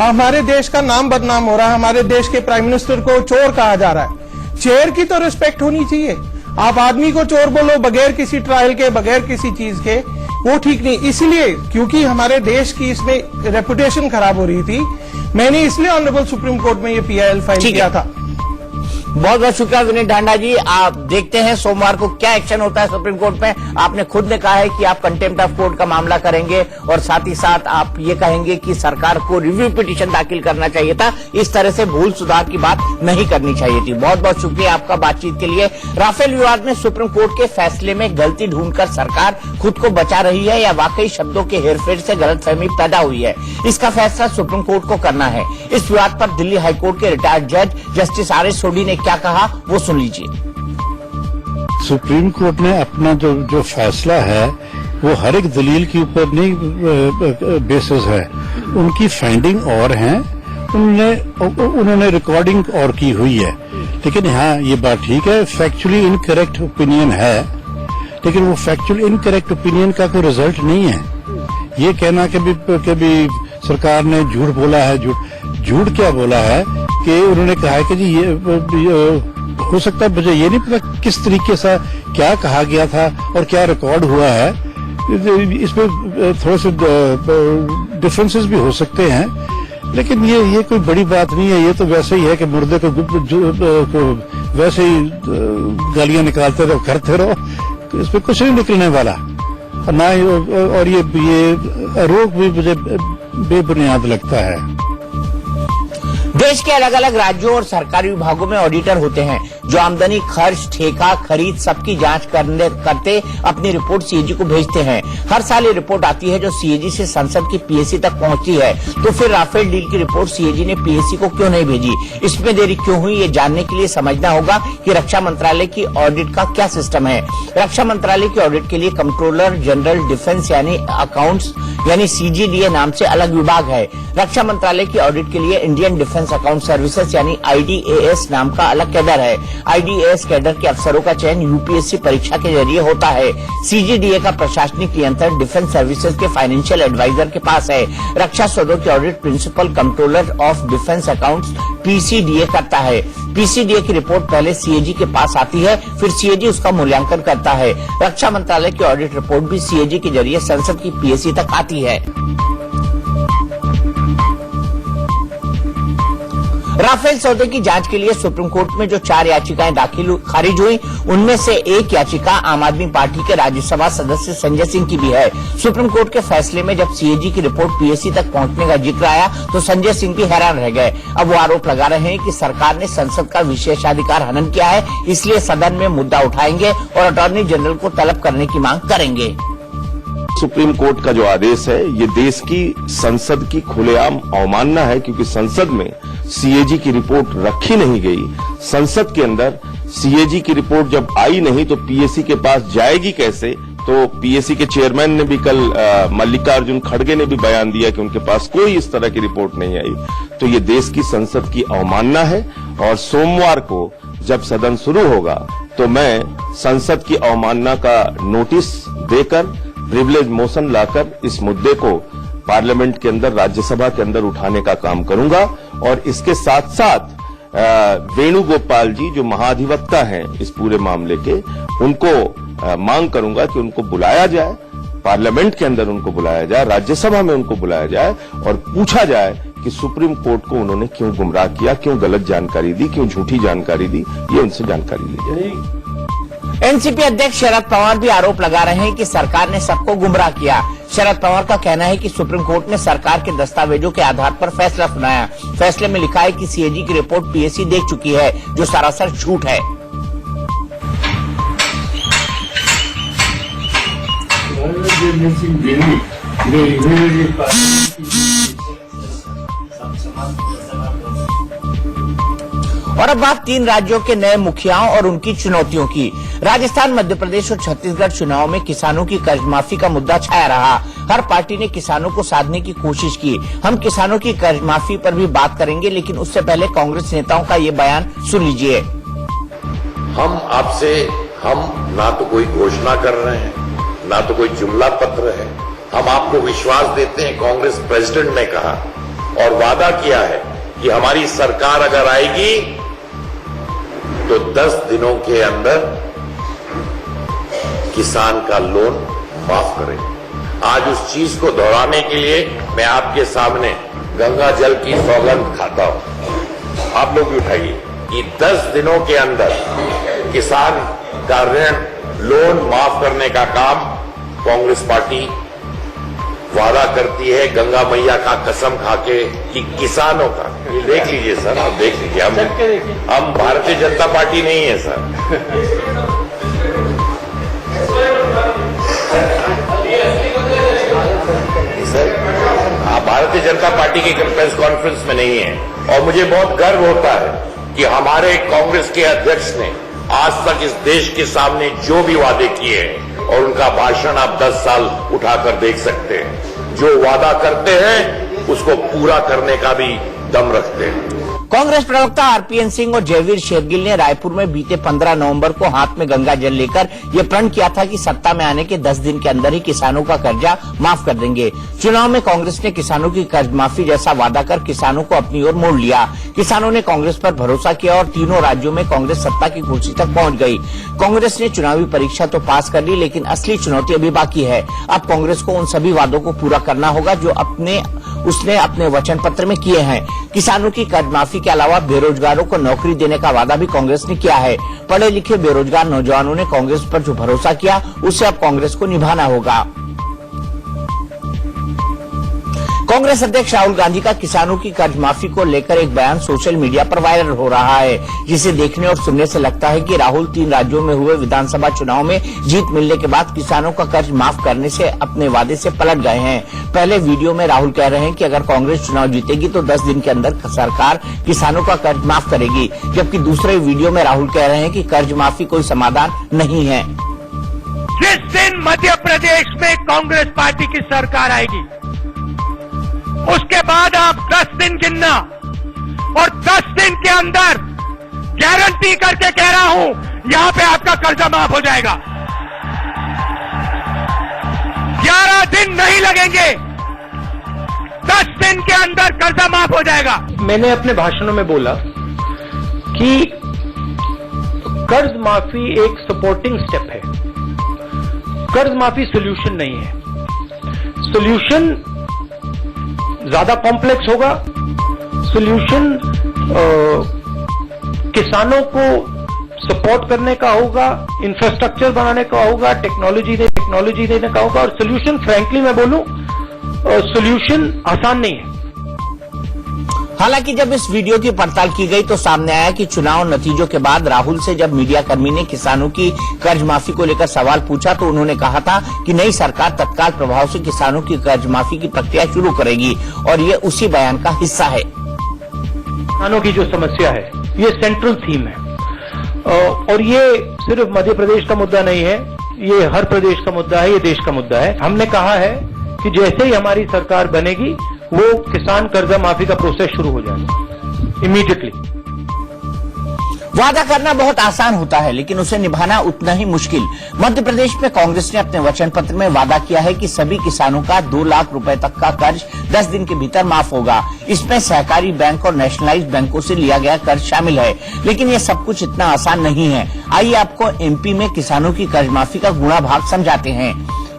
हमारे देश का नाम बदनाम हो रहा है, हमारे देश के प्राइम मिनिस्टर को चोर कहा जा रहा है। चेयर की तो रिस्पेक्ट होनी चाहिए। आप आदमी को चोर बोलो बगैर किसी ट्रायल के, बगैर किसी चीज के, वो ठीक नहीं। इसलिए क्योंकि हमारे देश की इसमें रेपुटेशन खराब हो रही थी, मैंने इसलिए ऑनरेबल सुप्रीम कोर्ट में ये पीआईएल फाइल किया था। बहुत बहुत शुक्रिया विनीत ढांडा जी। आप देखते हैं सोमवार को क्या एक्शन होता है सुप्रीम कोर्ट में। आपने खुद ने कहा है कि आप कंटेम्प्ट ऑफ कोर्ट का मामला करेंगे और साथ ही साथ आप ये कहेंगे कि सरकार को रिव्यू पिटीशन दाखिल करना चाहिए था, इस तरह से भूल सुधार की बात नहीं करनी चाहिए थी। बहुत बहुत शुक्रिया आपका बातचीत के लिए। राफेल विवाद में सुप्रीम कोर्ट के फैसले में गलती ढूंढकर सरकार खुद को बचा रही है या वाकई शब्दों के हेरफेर से गलतफहमी पैदा हुई है, इसका फैसला सुप्रीम कोर्ट को करना है। इस विवाद पर दिल्ली हाईकोर्ट के रिटायर्ड जज जस्टिस आर.एस. सोढी ने क्या कहा, वो सुन लीजिए। सुप्रीम कोर्ट ने अपना जो फैसला है वो हर एक दलील के ऊपर नहीं बेसिस है, उनकी फाइंडिंग और हैं, उन्होंने रिकॉर्डिंग और की हुई है। लेकिन हाँ, ये बात ठीक है, फैक्चुअली इनकरेक्ट ओपिनियन है, लेकिन वो फैक्चुअली इनकरेक्ट ओपिनियन का कोई रिजल्ट नहीं है। ये कहना कि सरकार ने झूठ बोला है, झूठ क्या बोला है कि उन्होंने कहा है कि जी ये हो सकता है, मुझे ये नहीं पता किस तरीके से क्या कहा गया था और क्या रिकॉर्ड हुआ है, इसमें थोड़े से डिफरेंसेस भी हो सकते हैं, लेकिन ये कोई बड़ी बात नहीं है। ये तो वैसे ही है कि मुर्दे को वैसे ही गालियां निकालते रहो, करते रहो, तो इस पे कुछ नहीं निकलने वाला, और ना और ये आरोप भी मुझे बेबुनियाद लगता है। देश के अलग अलग राज्यों और सरकारी विभागों में ऑडिटर होते हैं जो आमदनी, खर्च, ठेका, खरीद सबकी जांच करते अपनी रिपोर्ट सीएजी को भेजते हैं। हर साल ये रिपोर्ट आती है जो सीएजी से संसद की पीएसी तक पहुंचती है। तो फिर राफेल डील की रिपोर्ट सीएजी ने पीएसी को क्यों नहीं भेजी, इसमें देरी क्यों हुई, ये जानने के लिए समझना होगा कि रक्षा मंत्रालय की ऑडिट का क्या सिस्टम है। रक्षा मंत्रालय की ऑडिट के लिए कंट्रोलर जनरल डिफेंस यानी अकाउंट्स यानी सीजीडीए नाम से अलग विभाग है। रक्षा मंत्रालय की ऑडिट के लिए इंडियन डिफेंस अकाउंट सर्विसेज यानी आईडीएएस नाम का अलग कैडर है। आईडीएएस कैडर के अफसरों का चयन यूपीएससी परीक्षा के जरिए होता है। सीजीडीए का प्रशासनिक नियंत्रण डिफेंस सर्विसेज के फाइनेंशियल एडवाइजर के पास है। रक्षा सौदों की audit principal controller of defence accounts PCDA करता है। पीसीडीए की रिपोर्ट पहले सीएजी के पास आती है, फिर सीएजी उसका मूल्यांकन करता है। रक्षा मंत्रालय की ऑडिट रिपोर्ट भी सीएजी के जरिए संसद की पीएसी तक आती है। राफेल सौदे की जांच के लिए सुप्रीम कोर्ट में जो 4 याचिकाएं खारिज हुई, उनमें से एक याचिका आम आदमी पार्टी के राज्यसभा सदस्य संजय सिंह की भी है। सुप्रीम कोर्ट के फैसले में जब सीएजी की रिपोर्ट पीएसी तक पहुंचने का जिक्र आया तो संजय सिंह भी हैरान रह गए। अब वो आरोप लगा रहे हैं कि सरकार ने संसद का विशेषाधिकार हनन किया है, इसलिए सदन में मुद्दा उठाएंगे और अटॉर्नी जनरल को तलब करने की मांग करेंगे। सुप्रीम कोर्ट का जो आदेश है ये देश की संसद की खुलेआम अवमानना है, क्योंकि संसद में सीएजी की रिपोर्ट रखी नहीं गई। संसद के अंदर सीएजी की रिपोर्ट जब आई नहीं तो पीएसी के पास जाएगी कैसे। तो पीएसी के चेयरमैन ने भी कल मल्लिकार्जुन खड़गे ने भी बयान दिया कि उनके पास कोई इस तरह की रिपोर्ट नहीं आई। तो ये देश की संसद की अवमानना है, और सोमवार को जब सदन शुरू होगा तो मैं संसद की अवमानना का नोटिस देकर प्रिविलेज मोशन लाकर इस मुद्दे को पार्लियामेंट के अंदर, राज्यसभा के अंदर उठाने का काम करूंगा। और इसके साथ साथ वेणुगोपाल जी जो महाधिवक्ता हैं इस पूरे मामले के, उनको मांग करूंगा कि उनको बुलाया जाए, पार्लियामेंट के अंदर उनको बुलाया जाए, राज्यसभा में उनको बुलाया जाए और पूछा जाए कि सुप्रीम कोर्ट को उन्होंने क्यों गुमराह किया, क्यों गलत जानकारी दी, क्यों झूठी जानकारी दी, ये उनसे जानकारी ली जाए। एनसीपी अध्यक्ष शरद पवार भी आरोप लगा रहे हैं कि सरकार ने सबको गुमराह किया। शरद पवार का कहना है कि सुप्रीम कोर्ट ने सरकार के दस्तावेजों के आधार पर फैसला सुनाया। फैसले में लिखा है कि सीएजी की रिपोर्ट पीएसी देख चुकी है, जो सरासर झूठ है। और अब बात 3 राज्यों के नए मुखियाओं और उनकी चुनौतियों की। राजस्थान, मध्य प्रदेश और छत्तीसगढ़ चुनाव में किसानों की कर्ज माफी का मुद्दा छाया रहा। हर पार्टी ने किसानों को साधने की कोशिश की। हम किसानों की कर्ज माफी पर भी बात करेंगे, लेकिन उससे पहले कांग्रेस नेताओं का ये बयान सुन लीजिए। हम ना तो कोई घोषणा कर रहे हैं, ना तो कोई जुमला पत्र है। हम आपको विश्वास देते हैं, कांग्रेस प्रेसिडेंट ने कहा और वादा किया है कि हमारी सरकार अगर आएगी तो 10 दिनों के अंदर किसान का लोन माफ करेंगे। आज उस चीज को दोहराने के लिए मैं आपके सामने गंगा जल की सौगंध खाता हूं। आप लोग भी उठाइए कि 10 दिनों के अंदर किसान का ऋण लोन माफ करने का काम कांग्रेस पार्टी वादा करती है, गंगा मैया का कसम खाके कि किसानों का। ये देख लीजिए सर, आप देख लीजिए, हम भारतीय जनता पार्टी नहीं है सर। भारतीय जनता पार्टी की प्रेस कॉन्फ्रेंस में नहीं है। और मुझे बहुत गर्व होता है कि हमारे कांग्रेस के अध्यक्ष ने आज तक इस देश के सामने जो भी वादे किए हैं, और उनका भाषण आप 10 साल उठाकर देख सकते हैं, जो वादा करते हैं उसको पूरा करने का भी दम रखते हैं। कांग्रेस प्रवक्ता आरपीएन सिंह और जयवीर शेरगिल ने रायपुर में बीते 15 नवंबर को हाथ में गंगा जल लेकर ये प्रण किया था कि सत्ता में आने के 10 दिन के अंदर ही किसानों का कर्जा माफ कर देंगे। चुनाव में कांग्रेस ने किसानों की कर्ज माफी जैसा वादा कर किसानों को अपनी ओर मोड़ लिया। किसानों ने कांग्रेस पर भरोसा किया और तीनों राज्यों में कांग्रेस सत्ता की कुर्सी तक पहुंच गई। कांग्रेस ने चुनावी परीक्षा तो पास कर ली, लेकिन असली चुनौती अभी बाकी है। अब कांग्रेस को उन सभी वादों को पूरा करना होगा जो अपने उसने अपने वचन पत्र में किए हैं। किसानों की कर्ज माफी के अलावा बेरोजगारों को नौकरी देने का वादा भी कांग्रेस ने किया है। पढ़े लिखे बेरोजगार नौजवानों ने कांग्रेस पर जो भरोसा किया उसे अब कांग्रेस को निभाना होगा। कांग्रेस अध्यक्ष राहुल गांधी का किसानों की कर्ज माफी को लेकर एक बयान सोशल मीडिया पर वायरल हो रहा है, जिसे देखने और सुनने से लगता है कि राहुल 3 राज्यों में हुए विधानसभा चुनाव में जीत मिलने के बाद किसानों का कर्ज माफ करने से अपने वादे से पलट गए हैं। पहले वीडियो में राहुल कह रहे हैं कि अगर कांग्रेस चुनाव जीतेगी तो 10 दिन के अंदर सरकार किसानों का कर्ज माफ करेगी, जबकि दूसरे वीडियो में राहुल कह रहे हैं कि कर्ज माफी कोई समाधान नहीं है। जिस दिन मध्य प्रदेश में कांग्रेस पार्टी की सरकार आएगी उसके बाद आप 10 दिन गिनना, और 10 दिन के अंदर गारंटी करके कह रहा हूं यहां पे आपका कर्जा माफ हो जाएगा। 11 दिन नहीं लगेंगे, 10 दिन के अंदर कर्जा माफ हो जाएगा। मैंने अपने भाषणों में बोला कि कर्ज माफी एक सपोर्टिंग स्टेप है, कर्ज माफी सोल्यूशन नहीं है। सोल्यूशन ज्यादा कॉम्प्लेक्स होगा, सोल्यूशन किसानों को सपोर्ट करने का होगा, इंफ्रास्ट्रक्चर बनाने का होगा, टेक्नोलॉजी देने का होगा, और सोल्यूशन फ्रैंकली मैं बोलूं सोल्यूशन आसान नहीं है। हालांकि जब इस वीडियो की पड़ताल की गई तो सामने आया कि चुनाव नतीजों के बाद राहुल से जब मीडियाकर्मी ने किसानों की कर्ज माफी को लेकर सवाल पूछा तो उन्होंने कहा था कि नई सरकार तत्काल प्रभाव से किसानों की कर्ज माफी की प्रक्रिया शुरू करेगी, और ये उसी बयान का हिस्सा है। किसानों की जो समस्या है ये सेंट्रल थीम है, और ये सिर्फ मध्य प्रदेश का मुद्दा नहीं है, ये हर प्रदेश का मुद्दा है, ये देश का मुद्दा है। हमने कहा है कि जैसे ही हमारी सरकार बनेगी वो किसान कर्जा माफी का प्रोसेस शुरू हो जाएगा इमीडिएटली। वादा करना बहुत आसान होता है, लेकिन उसे निभाना उतना ही मुश्किल। मध्य प्रदेश में कांग्रेस ने अपने वचन पत्र में वादा किया है कि सभी किसानों का 2 लाख रुपए तक का कर्ज 10 दिन के भीतर माफ होगा। इसमें सहकारी बैंक और नेशनलाइज्ड बैंकों से लिया गया कर्ज शामिल है, लेकिन ये सब कुछ इतना आसान नहीं है। आइए आपको एमपी में किसानों की कर्ज माफी का गुणा भाग समझाते हैं।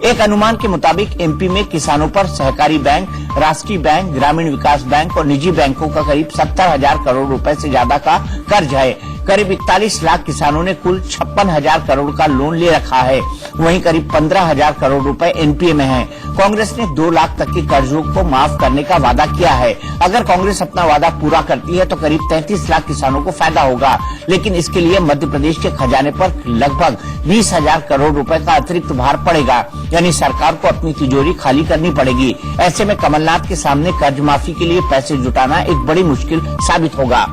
एक अनुमान के मुताबिक एमपी में किसानों पर सहकारी बैंक, राष्ट्रीय बैंक, ग्रामीण विकास बैंक और निजी बैंकों का करीब 70,000 करोड़ रुपए से ज्यादा का कर्ज है। करीब 41 लाख किसानों ने कुल 56,000 करोड़ का लोन ले रखा है। वहीं करीब 15,000 करोड़ रुपए एनपीए में हैं। कांग्रेस ने 2 लाख तक के कर्जों को माफ करने का वादा किया है। अगर कांग्रेस अपना वादा पूरा करती है तो करीब 33 लाख किसानों को फायदा होगा, लेकिन इसके लिए मध्य प्रदेश के खजाने पर लगभग 20,000 करोड़ रुपए का अतिरिक्त भार पड़ेगा, यानी सरकार को अपनी तिजोरी खाली करनी पड़ेगी। ऐसे में कमलनाथ के सामने कर्ज माफी के लिए पैसे जुटाना एक बड़ी मुश्किल साबित होगा।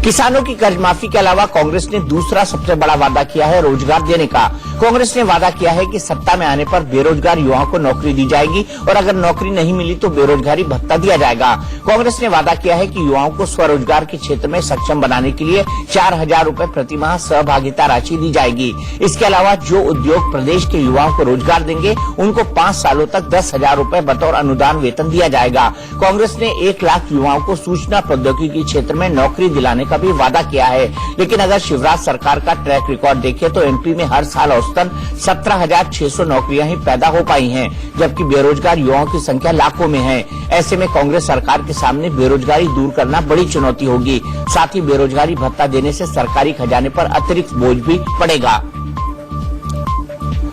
किसानों की कर्ज माफी के अलावा कांग्रेस ने दूसरा सबसे बड़ा वादा किया है रोजगार देने का। कांग्रेस ने वादा किया है कि सत्ता में आने पर बेरोजगार युवाओं को नौकरी दी जाएगी, और अगर नौकरी नहीं मिली तो बेरोजगारी भत्ता दिया जाएगा। कांग्रेस ने वादा किया है कि युवाओं को स्वरोजगार के क्षेत्र में सक्षम बनाने के लिए 4,000 रुपए प्रति माह सहभागिता राशि दी जाएगी। इसके अलावा जो उद्योग प्रदेश के युवाओं को रोजगार देंगे उनको 5 सालों तक 10,000 रुपए बतौर अनुदान वेतन दिया जाएगा। कांग्रेस ने 1 लाख युवाओं को सूचना प्रौद्योगिकी क्षेत्र में नौकरी दिलाने का भी वादा किया है। लेकिन अगर शिवराज सरकार का ट्रैक रिकॉर्ड देखें तो एमपी में हर साल औसतन 17,600 नौकरियां ही पैदा हो पाई हैं, जबकि बेरोजगार युवाओं की संख्या लाखों में है। ऐसे में कांग्रेस सरकार के सामने बेरोजगारी दूर करना बड़ी चुनौती होगी। साथ ही बेरोजगारी भत्ता देने से सरकारी खजाने पर अतिरिक्त बोझ भी पड़ेगा।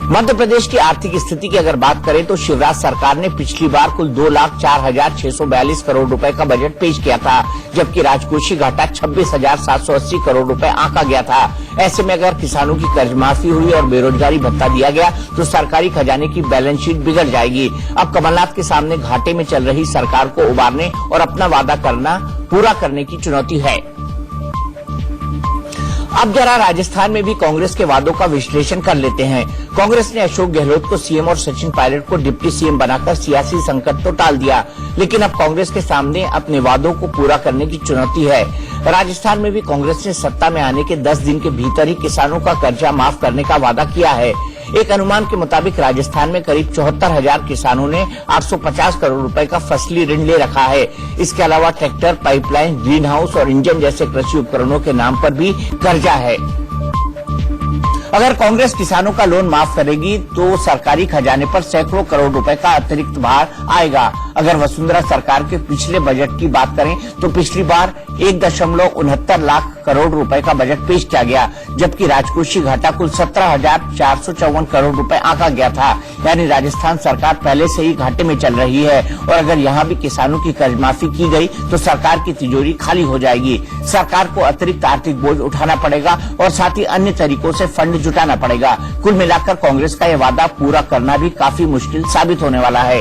मध्य प्रदेश की आर्थिक स्थिति की अगर बात करें तो शिवराज सरकार ने पिछली बार कुल 2,04,642 करोड़ रुपए का बजट पेश किया था, जबकि राजकोषीय घाटा 26,780 करोड़ रुपए आंका गया था। ऐसे में अगर किसानों की कर्ज माफी हुई और बेरोजगारी भत्ता दिया गया तो सरकारी खजाने की बैलेंस शीट बिगड़ जाएगी। अब कमलनाथ के सामने घाटे में चल रही सरकार को उबारने और अपना वादा करना पूरा करने की चुनौती है। अब जरा राजस्थान में भी कांग्रेस के वादों का विश्लेषण कर लेते हैं। कांग्रेस ने अशोक गहलोत को सीएम और सचिन पायलट को डिप्टी सीएम बनाकर सियासी संकट तो टाल दिया, लेकिन अब कांग्रेस के सामने अपने वादों को पूरा करने की चुनौती है। राजस्थान में भी कांग्रेस ने सत्ता में आने के 10 दिन के भीतर ही किसानों का कर्जा माफ करने का वादा किया है। एक अनुमान के मुताबिक राजस्थान में करीब 74,000 किसानों ने 850 करोड़ रुपए का फसली ऋण ले रखा है। इसके अलावा ट्रैक्टर, पाइपलाइन, ग्रीन हाउस और इंजन जैसे कृषि उपकरणों के नाम पर भी कर्जा है। अगर कांग्रेस किसानों का लोन माफ करेगी तो सरकारी खजाने पर सैकड़ों करोड़ रुपए का अतिरिक्त भार आएगा। अगर वसुंधरा सरकार के पिछले बजट की बात करें तो पिछली बार 1.69 लाख करोड़ रुपए का बजट पेश किया गया, जबकि राजकोषीय घाटा कुल 17,454 करोड़ रुपए आंका गया था। यानी राजस्थान सरकार पहले से ही घाटे में चल रही है और अगर यहाँ भी किसानों की कर्ज माफी की गई तो सरकार की तिजोरी खाली हो जाएगी। सरकार को अतिरिक्त आर्थिक बोझ उठाना पड़ेगा और साथ ही अन्य तरीकों से फंड जुटाना पड़ेगा। कुल मिलाकर कांग्रेस का यह वादा पूरा करना भी काफी मुश्किल साबित होने वाला है।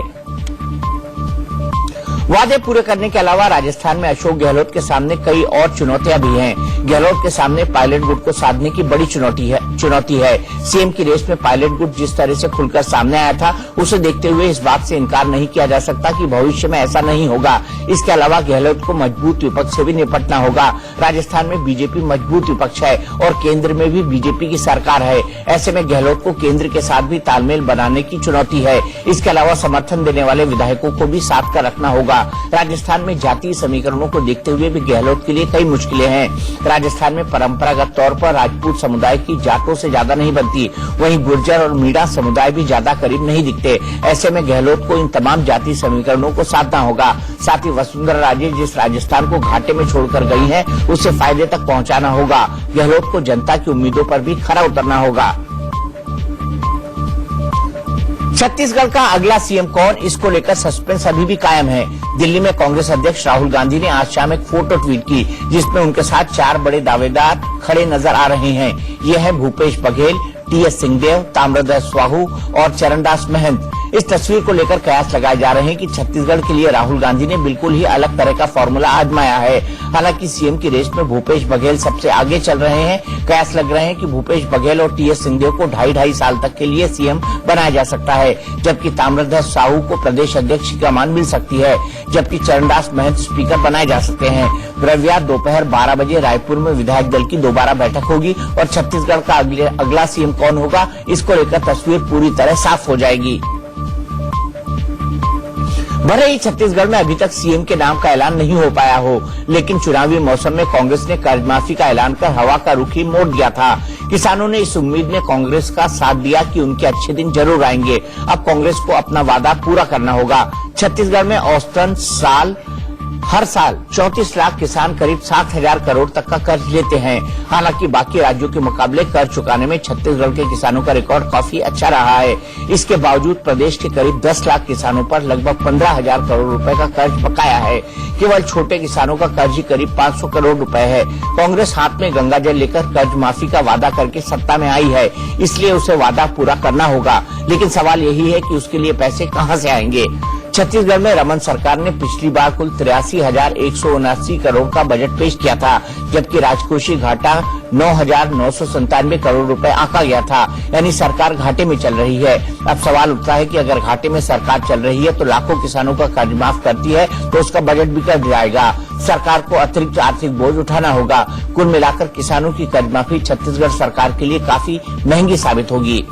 वादे पूरे करने के अलावा राजस्थान में अशोक गहलोत के सामने कई और चुनौतियां भी हैं। गहलोत के सामने पायलट गुट को साधने की बड़ी चुनौती है। सीएम की रेस में पायलट गुट जिस तरह से खुलकर सामने आया था, उसे देखते हुए इस बात से इनकार नहीं किया जा सकता कि भविष्य में ऐसा नहीं होगा। इसके अलावा गहलोत को मजबूत विपक्ष से भी निपटना होगा। राजस्थान में बीजेपी मजबूत विपक्ष है और केंद्र में भी बीजेपी की सरकार है। ऐसे में गहलोत को केंद्र के साथ भी तालमेल बनाने की चुनौती है। इसके अलावा समर्थन देने वाले विधायकों को भी साथ कर रखना होगा। राजस्थान में जातीय समीकरणों को देखते हुए भी गहलोत के लिए कई मुश्किलें हैं। राजस्थान में परंपरागत तौर पर राजपूत समुदाय की जाटों से ज्यादा नहीं बनती, वहीं गुर्जर और मीणा समुदाय भी ज्यादा करीब नहीं दिखते। ऐसे में गहलोत को इन तमाम जातीय समीकरणों को साधना होगा। साथ ही वसुंधरा राजे जिस राजस्थान को घाटे में छोड़कर गई है, उसे फायदे तक पहुंचाना होगा। गहलोत को जनता की उम्मीदों पर भी खरा उतरना होगा। छत्तीसगढ़ का अगला सीएम कौन, इसको लेकर सस्पेंस अभी भी कायम है। दिल्ली में कांग्रेस अध्यक्ष राहुल गांधी ने आज शाम एक फोटो ट्वीट की, जिसमें उनके साथ 4 बड़े दावेदार खड़े नजर आ रहे हैं। ये है भूपेश बघेल, टी.एस. सिंहदेव, ताम्रध्वज साहू और चरणदास महंत। इस तस्वीर को लेकर कयास लगाए जा रहे हैं कि छत्तीसगढ़ के लिए राहुल गांधी ने बिल्कुल ही अलग तरह का फॉर्मूला आजमाया है। हालांकि सीएम की रेस में भूपेश बघेल सबसे आगे चल रहे हैं। कयास लग रहे हैं कि भूपेश बघेल और टी.एस. सिंहदेव को 2.5 साल तक के लिए सीएम बनाया जा सकता है, जबकि ताम्रध्वज साहू को प्रदेश अध्यक्ष की कमान मिल सकती है, जबकि चरणदास महंत स्पीकर बनाए जा सकते हैं। रविवार दोपहर 12 बजे रायपुर में विधायक दल की दोबारा बैठक होगी और छत्तीसगढ़ का अगला सीएम कौन होगा, इसको लेकर तस्वीर पूरी तरह साफ हो जाएगी। भले ही छत्तीसगढ़ में अभी तक सीएम के नाम का ऐलान नहीं हो पाया हो, लेकिन चुनावी मौसम में कांग्रेस ने कर्ज माफी का ऐलान कर हवा का रुख ही मोड़ दिया था। किसानों ने इस उम्मीद में कांग्रेस का साथ दिया कि उनके अच्छे दिन जरूर आएंगे। अब कांग्रेस को अपना वादा पूरा करना होगा। छत्तीसगढ़ में औसतन हर साल 34 लाख किसान करीब 7,000 करोड़ तक का कर्ज लेते हैं। हालांकि बाकी राज्यों के मुकाबले कर्ज चुकाने में छत्तीसगढ़ के किसानों का रिकॉर्ड काफी अच्छा रहा है। इसके बावजूद प्रदेश के करीब 10 लाख किसानों पर लगभग 15,000 करोड़ रुपए का कर्ज बकाया है। केवल छोटे किसानों का कर्ज ही करीब 500 करोड़ रुपए है। कांग्रेस हाथ में गंगा जल लेकर कर्ज माफी का वादा करके सत्ता में आई है, इसलिए उसे वादा पूरा करना होगा। लेकिन सवाल यही है कि उसके लिए पैसे कहां से आएंगे। छत्तीसगढ़ में रमन सरकार ने पिछली बार कुल 83,179 करोड़ का बजट पेश किया था, जबकि राजकोषीय घाटा 9,997 करोड़ रुपए आंका गया था। यानी सरकार घाटे में चल रही है। अब सवाल उठता है कि अगर घाटे में सरकार चल रही है तो लाखों किसानों का कर्ज माफ करती है तो उसका बजट भी कट जाएगा। सरकार को अतिरिक्त आर्थिक बोझ उठाना होगा। कुल मिलाकर किसानों की कर्ज माफी छत्तीसगढ़ सरकार के लिए काफी महंगी साबित होगी।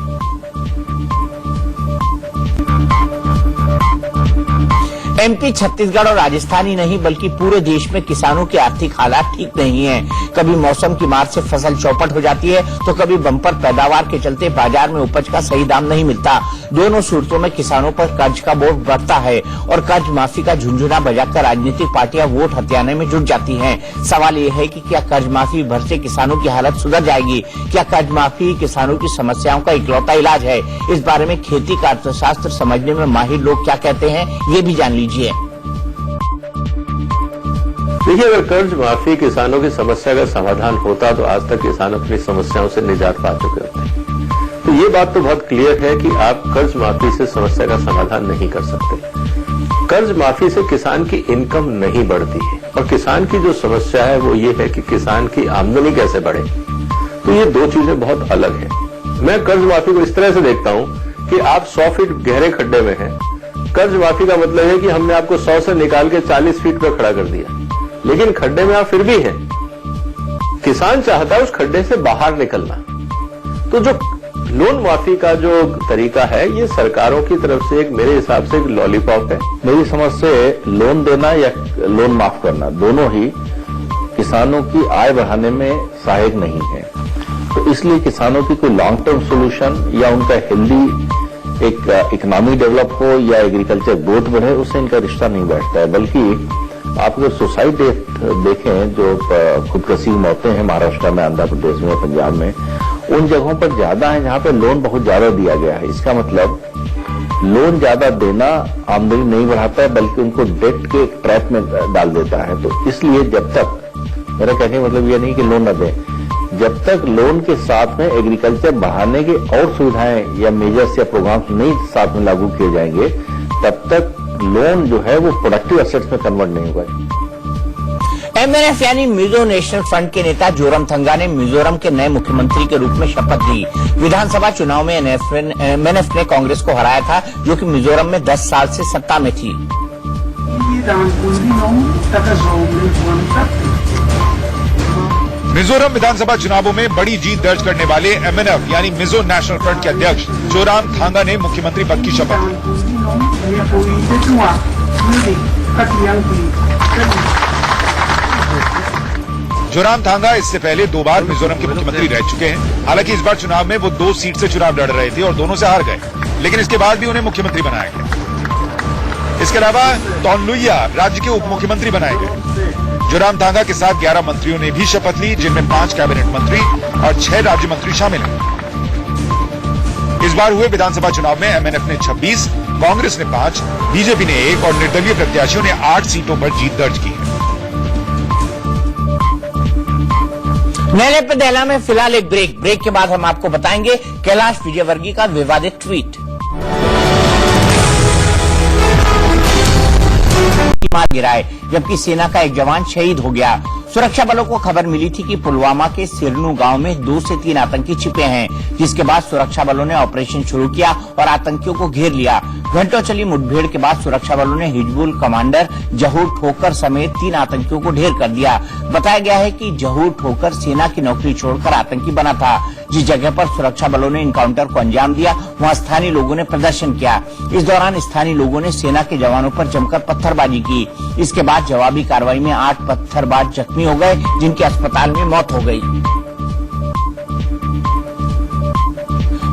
एमपी, छत्तीसगढ़ और राजस्थान ही नहीं बल्कि पूरे देश में किसानों के आर्थिक हालात ठीक नहीं है। कभी मौसम की मार से फसल चौपट हो जाती है तो कभी बम्पर पैदावार के चलते बाजार में उपज का सही दाम नहीं मिलता। दोनों सूरतों में किसानों पर कर्ज का बोझ बढ़ता है और कर्ज माफी का झुंझुना बजाकर राजनीतिक पार्टियां वोट हथियाने में जुट जाती हैं। सवाल ये है कि क्या कर्ज माफी भर से किसानों की हालत सुधर जाएगी? क्या कर्ज माफी किसानों की समस्याओं का इकलौता इलाज है? इस बारे में खेती का अर्थशास्त्र समझने में माहिर लोग क्या कहते हैं, ये भी जान लीजिए। देखिए, अगर कर्ज माफी किसानों की समस्या का समाधान होता तो आज तक किसान अपनी समस्याओं से निजात पा चुके होते। तो ये बात तो बहुत क्लियर है कि आप कर्ज माफी से समस्या का समाधान नहीं कर सकते। कर्ज माफी से किसान की इनकम नहीं बढ़ती है और किसान की जो समस्या है वो ये है कि किसान की आमदनी कैसे बढ़े। तो ये दो चीजें बहुत अलग हैं। मैं कर्ज माफी को इस तरह से देखता हूं कि आप 100 फीट गहरे खड्डे में हैं। कर्ज माफी का मतलब है कि हमने आपको 100 से निकाल के 40 फीट पर खड़ा कर दिया, लेकिन खड्डे में आप फिर भी हैं। किसान चाहता है उस खड्डे से बाहर निकलना। तो जो लोन माफी का जो तरीका है ये सरकारों की तरफ से एक मेरे हिसाब से एक लॉलीपॉप है। मेरी समझ से लोन देना या लोन माफ करना दोनों ही किसानों की आय बढ़ाने में सहायक नहीं है। तो इसलिए किसानों की कोई लॉन्ग टर्म सोल्यूशन या उनका हेल्दी एक इकोनॉमी डेवलप हो या एग्रीकल्चर ग्रोथ बढ़े, उससे इनका रिश्ता नहीं बैठता है। बल्कि आप अगर सुसाइड रेट देखें, जो खुदकशी मौतें हैं महाराष्ट्र में, आंध्र प्रदेश में, पंजाब में, उन जगहों पर ज्यादा है जहां पर लोन बहुत ज्यादा दिया गया है। इसका मतलब लोन ज्यादा देना आमदनी नहीं बढ़ाता है, बल्कि उनको डेट के ट्रैप में डाल देता है। तो इसलिए जब तक, मेरा कहने का मतलब यह नहीं कि लोन न दें, जब तक लोन के साथ में एग्रीकल्चर बढ़ाने के और सुविधाएं या मेजर्स या प्रोग्राम्स नहीं साथ में लागू किए जाएंगे, तब तक लोन जो है वो प्रोडक्टिव एसेट्स में कन्वर्ट नहीं होगा। एमएनएफ यानी मिजो नेशनल फ्रंट के नेता जोरामथंगा ने मिजोरम के नए मुख्यमंत्री के रूप में शपथ ली। विधानसभा चुनाव में एमएनएफ ने कांग्रेस को हराया था, जो कि मिजोरम में 10 साल से सत्ता में थी। मिजोरम विधानसभा चुनावों में बड़ी जीत दर्ज करने वाले एमएनएफ यानी मिजो नेशनल फ्रंट के अध्यक्ष जोरामथंगा ने मुख्यमंत्री पद की शपथ ली। जोरामथंगा इससे पहले 2 बार मिजोरम के मुख्यमंत्री रह चुके हैं। हालांकि इस बार चुनाव में वो 2 सीट से चुनाव लड़ रहे थे और दोनों से हार गए, लेकिन इसके बाद भी उन्हें मुख्यमंत्री बनाया गया। इसके अलावा तौनलुइया राज्य के उप मुख्यमंत्री बनाए गए। जोरामथंगा के साथ 11 मंत्रियों ने भी शपथ ली, जिनमें 5 कैबिनेट मंत्री और 6 राज्य मंत्री शामिल हैं। इस बार हुए विधानसभा चुनाव में एमएनएफ ने 26, कांग्रेस ने 5, बीजेपी ने 1 और निर्दलीय प्रत्याशियों ने 8 सीटों पर जीत दर्ज की है। नए पे दहला में फिलहाल एक ब्रेक के बाद हम आपको बताएंगे कैलाश विजयवर्गीय का विवादित ट्वीट। मार गिराए, जबकि सेना का एक जवान शहीद हो गया। सुरक्षा बलों को खबर मिली थी कि पुलवामा के सिरनू गांव में 2 से 3 आतंकी छिपे हैं, जिसके बाद सुरक्षा बलों ने ऑपरेशन शुरू किया और आतंकियों को घेर लिया। घंटों चली मुठभेड़ के बाद सुरक्षा बलों ने हिजबुल कमांडर जहूर ठोकर समेत 3 आतंकियों को ढेर कर दिया। बताया गया है कि जहूर ठोकर सेना की नौकरी छोड़कर आतंकी बना था। जिस जगह पर सुरक्षा बलों ने इनकाउंटर को अंजाम दिया, वहां स्थानीय लोगों ने प्रदर्शन किया। इस दौरान स्थानीय लोगों ने सेना के जवानों पर जमकर पत्थरबाजी की। इसके बाद जवाबी कार्रवाई में 8 पत्थरबाज जख्मी हो गए, जिनकी अस्पताल में मौत हो गई।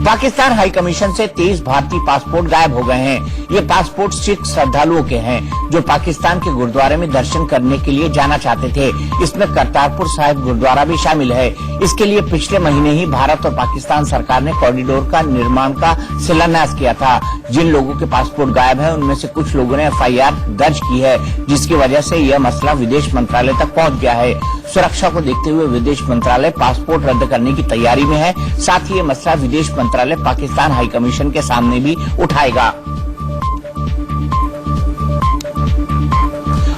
पाकिस्तान हाई कमीशन से 23 भारतीय पासपोर्ट गायब हो गए हैं। ये पासपोर्ट सिख श्रद्धालुओं के हैं, जो पाकिस्तान के गुरुद्वारे में दर्शन करने के लिए जाना चाहते थे। इसमें करतारपुर साहिब गुरुद्वारा भी शामिल है। इसके लिए पिछले महीने ही भारत और पाकिस्तान सरकार ने कॉरिडोर का निर्माण का शिलान्यास किया था। जिन लोगों के पासपोर्ट गायब है, उनमें से कुछ लोगों ने एफआईआर दर्ज की है, जिसकी वजह से यह मसला विदेश मंत्रालय तक पहुंच गया है। सुरक्षा को देखते हुए विदेश मंत्रालय पासपोर्ट रद्द करने की तैयारी में है। साथ ही ये मसला विदेश मंत्रालय पाकिस्तान हाई कमीशन के सामने भी उठाएगा।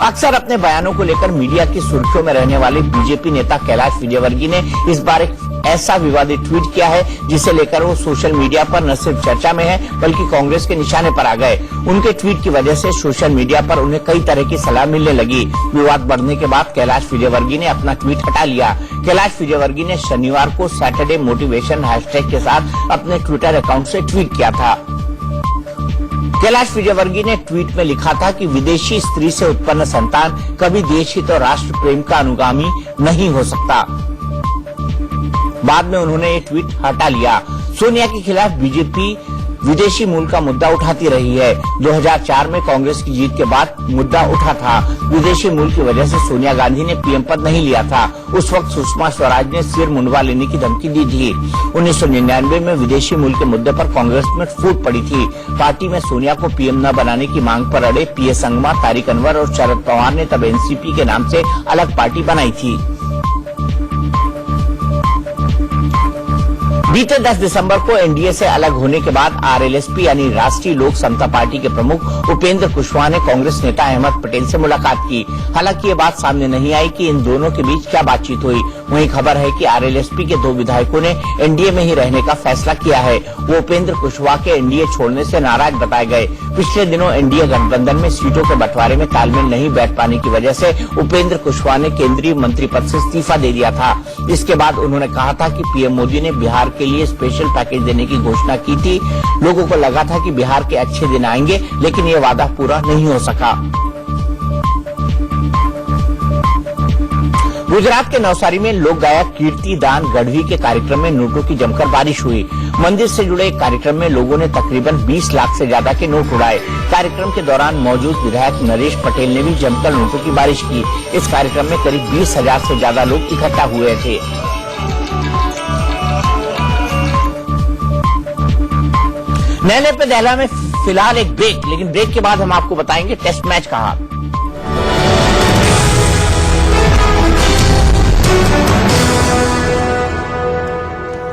अक्सर अपने बयानों को लेकर मीडिया की सुर्खियों में रहने वाले बीजेपी नेता कैलाश विजयवर्गीय ने इस बार एक ऐसा विवादित ट्वीट किया है, जिसे लेकर वो सोशल मीडिया पर न सिर्फ चर्चा में है, बल्कि कांग्रेस के निशाने पर आ गए। उनके ट्वीट की वजह से सोशल मीडिया पर उन्हें कई तरह की सलाह मिलने लगी। विवाद बढ़ने के बाद कैलाश विजयवर्गीय ने अपना ट्वीट हटा लिया। कैलाश विजयवर्गीय ने शनिवार को सैटरडे मोटिवेशन हैशटैग के साथ अपने ट्विटर अकाउंट से ट्वीट किया था। कैलाश विजयवर्गीय ने ट्वीट में लिखा था कि विदेशी स्त्री से उत्पन्न संतान कभी देश हित और राष्ट्र प्रेम का अनुगामी नहीं हो सकता। बाद में उन्होंने ये ट्वीट हटा लिया। सोनिया के खिलाफ बीजेपी विदेशी मूल का मुद्दा उठाती रही है। 2004 में कांग्रेस की जीत के बाद मुद्दा उठा था। विदेशी मूल की वजह से सोनिया गांधी ने पीएम पद नहीं लिया था। उस वक्त सुषमा स्वराज ने सिर मुंडवा लेने की धमकी दी थी। 1999 में विदेशी मूल के मुद्दे पर कांग्रेस में फूट पड़ी थी। पार्टी में सोनिया को पीएम न बनाने की मांग पर अड़े पीएस संगमा, तारिक अनवर और शरद पवार ने तब एनसीपी के नाम से अलग पार्टी बनाई थी। बीते 10 दिसंबर को एनडीए से अलग होने के बाद आरएलएसपी यानी राष्ट्रीय लोक समता पार्टी के प्रमुख उपेंद्र कुशवाहा ने कांग्रेस नेता अहमद पटेल से मुलाकात की। हालांकि ये बात सामने नहीं आई कि इन दोनों के बीच क्या बातचीत हुई। वहीं खबर है कि आरएलएसपी के 2 विधायकों ने एनडीए में ही रहने का फैसला किया है। वो उपेंद्र कुशवाहा के एनडीए छोड़ने से नाराज बताए गए। पिछले दिनों एनडीए गठबंधन में सीटों के बंटवारे में तालमेल नहीं बैठ पाने की वजह से उपेंद्र कुशवाहा ने केंद्रीय मंत्री पद से इस्तीफा दे दिया था। इसके बाद उन्होंने कहा था कि पीएम मोदी ने बिहार के लिए स्पेशल पैकेज देने की घोषणा की थी। लोगों को लगा था कि बिहार के अच्छे दिन आएंगे, लेकिन ये वादा पूरा नहीं हो सका। गुजरात के नवसारी में लोक गायक कीर्ति दान गढ़वी के कार्यक्रम में नोटों की जमकर बारिश हुई। मंदिर से जुड़े एक कार्यक्रम में लोगों ने तकरीबन 20 लाख से ज्यादा के नोट उड़ाए। कार्यक्रम के दौरान मौजूद विधायक नरेश पटेल ने भी जमकर नोटों की बारिश की। इस कार्यक्रम में करीब 20,000 से ज्यादा लोग इकट्ठा हुए थे। नए पे दहला में फिलहाल एक ब्रेक, लेकिन ब्रेक के बाद हम आपको बताएंगे टेस्ट मैच का हाल।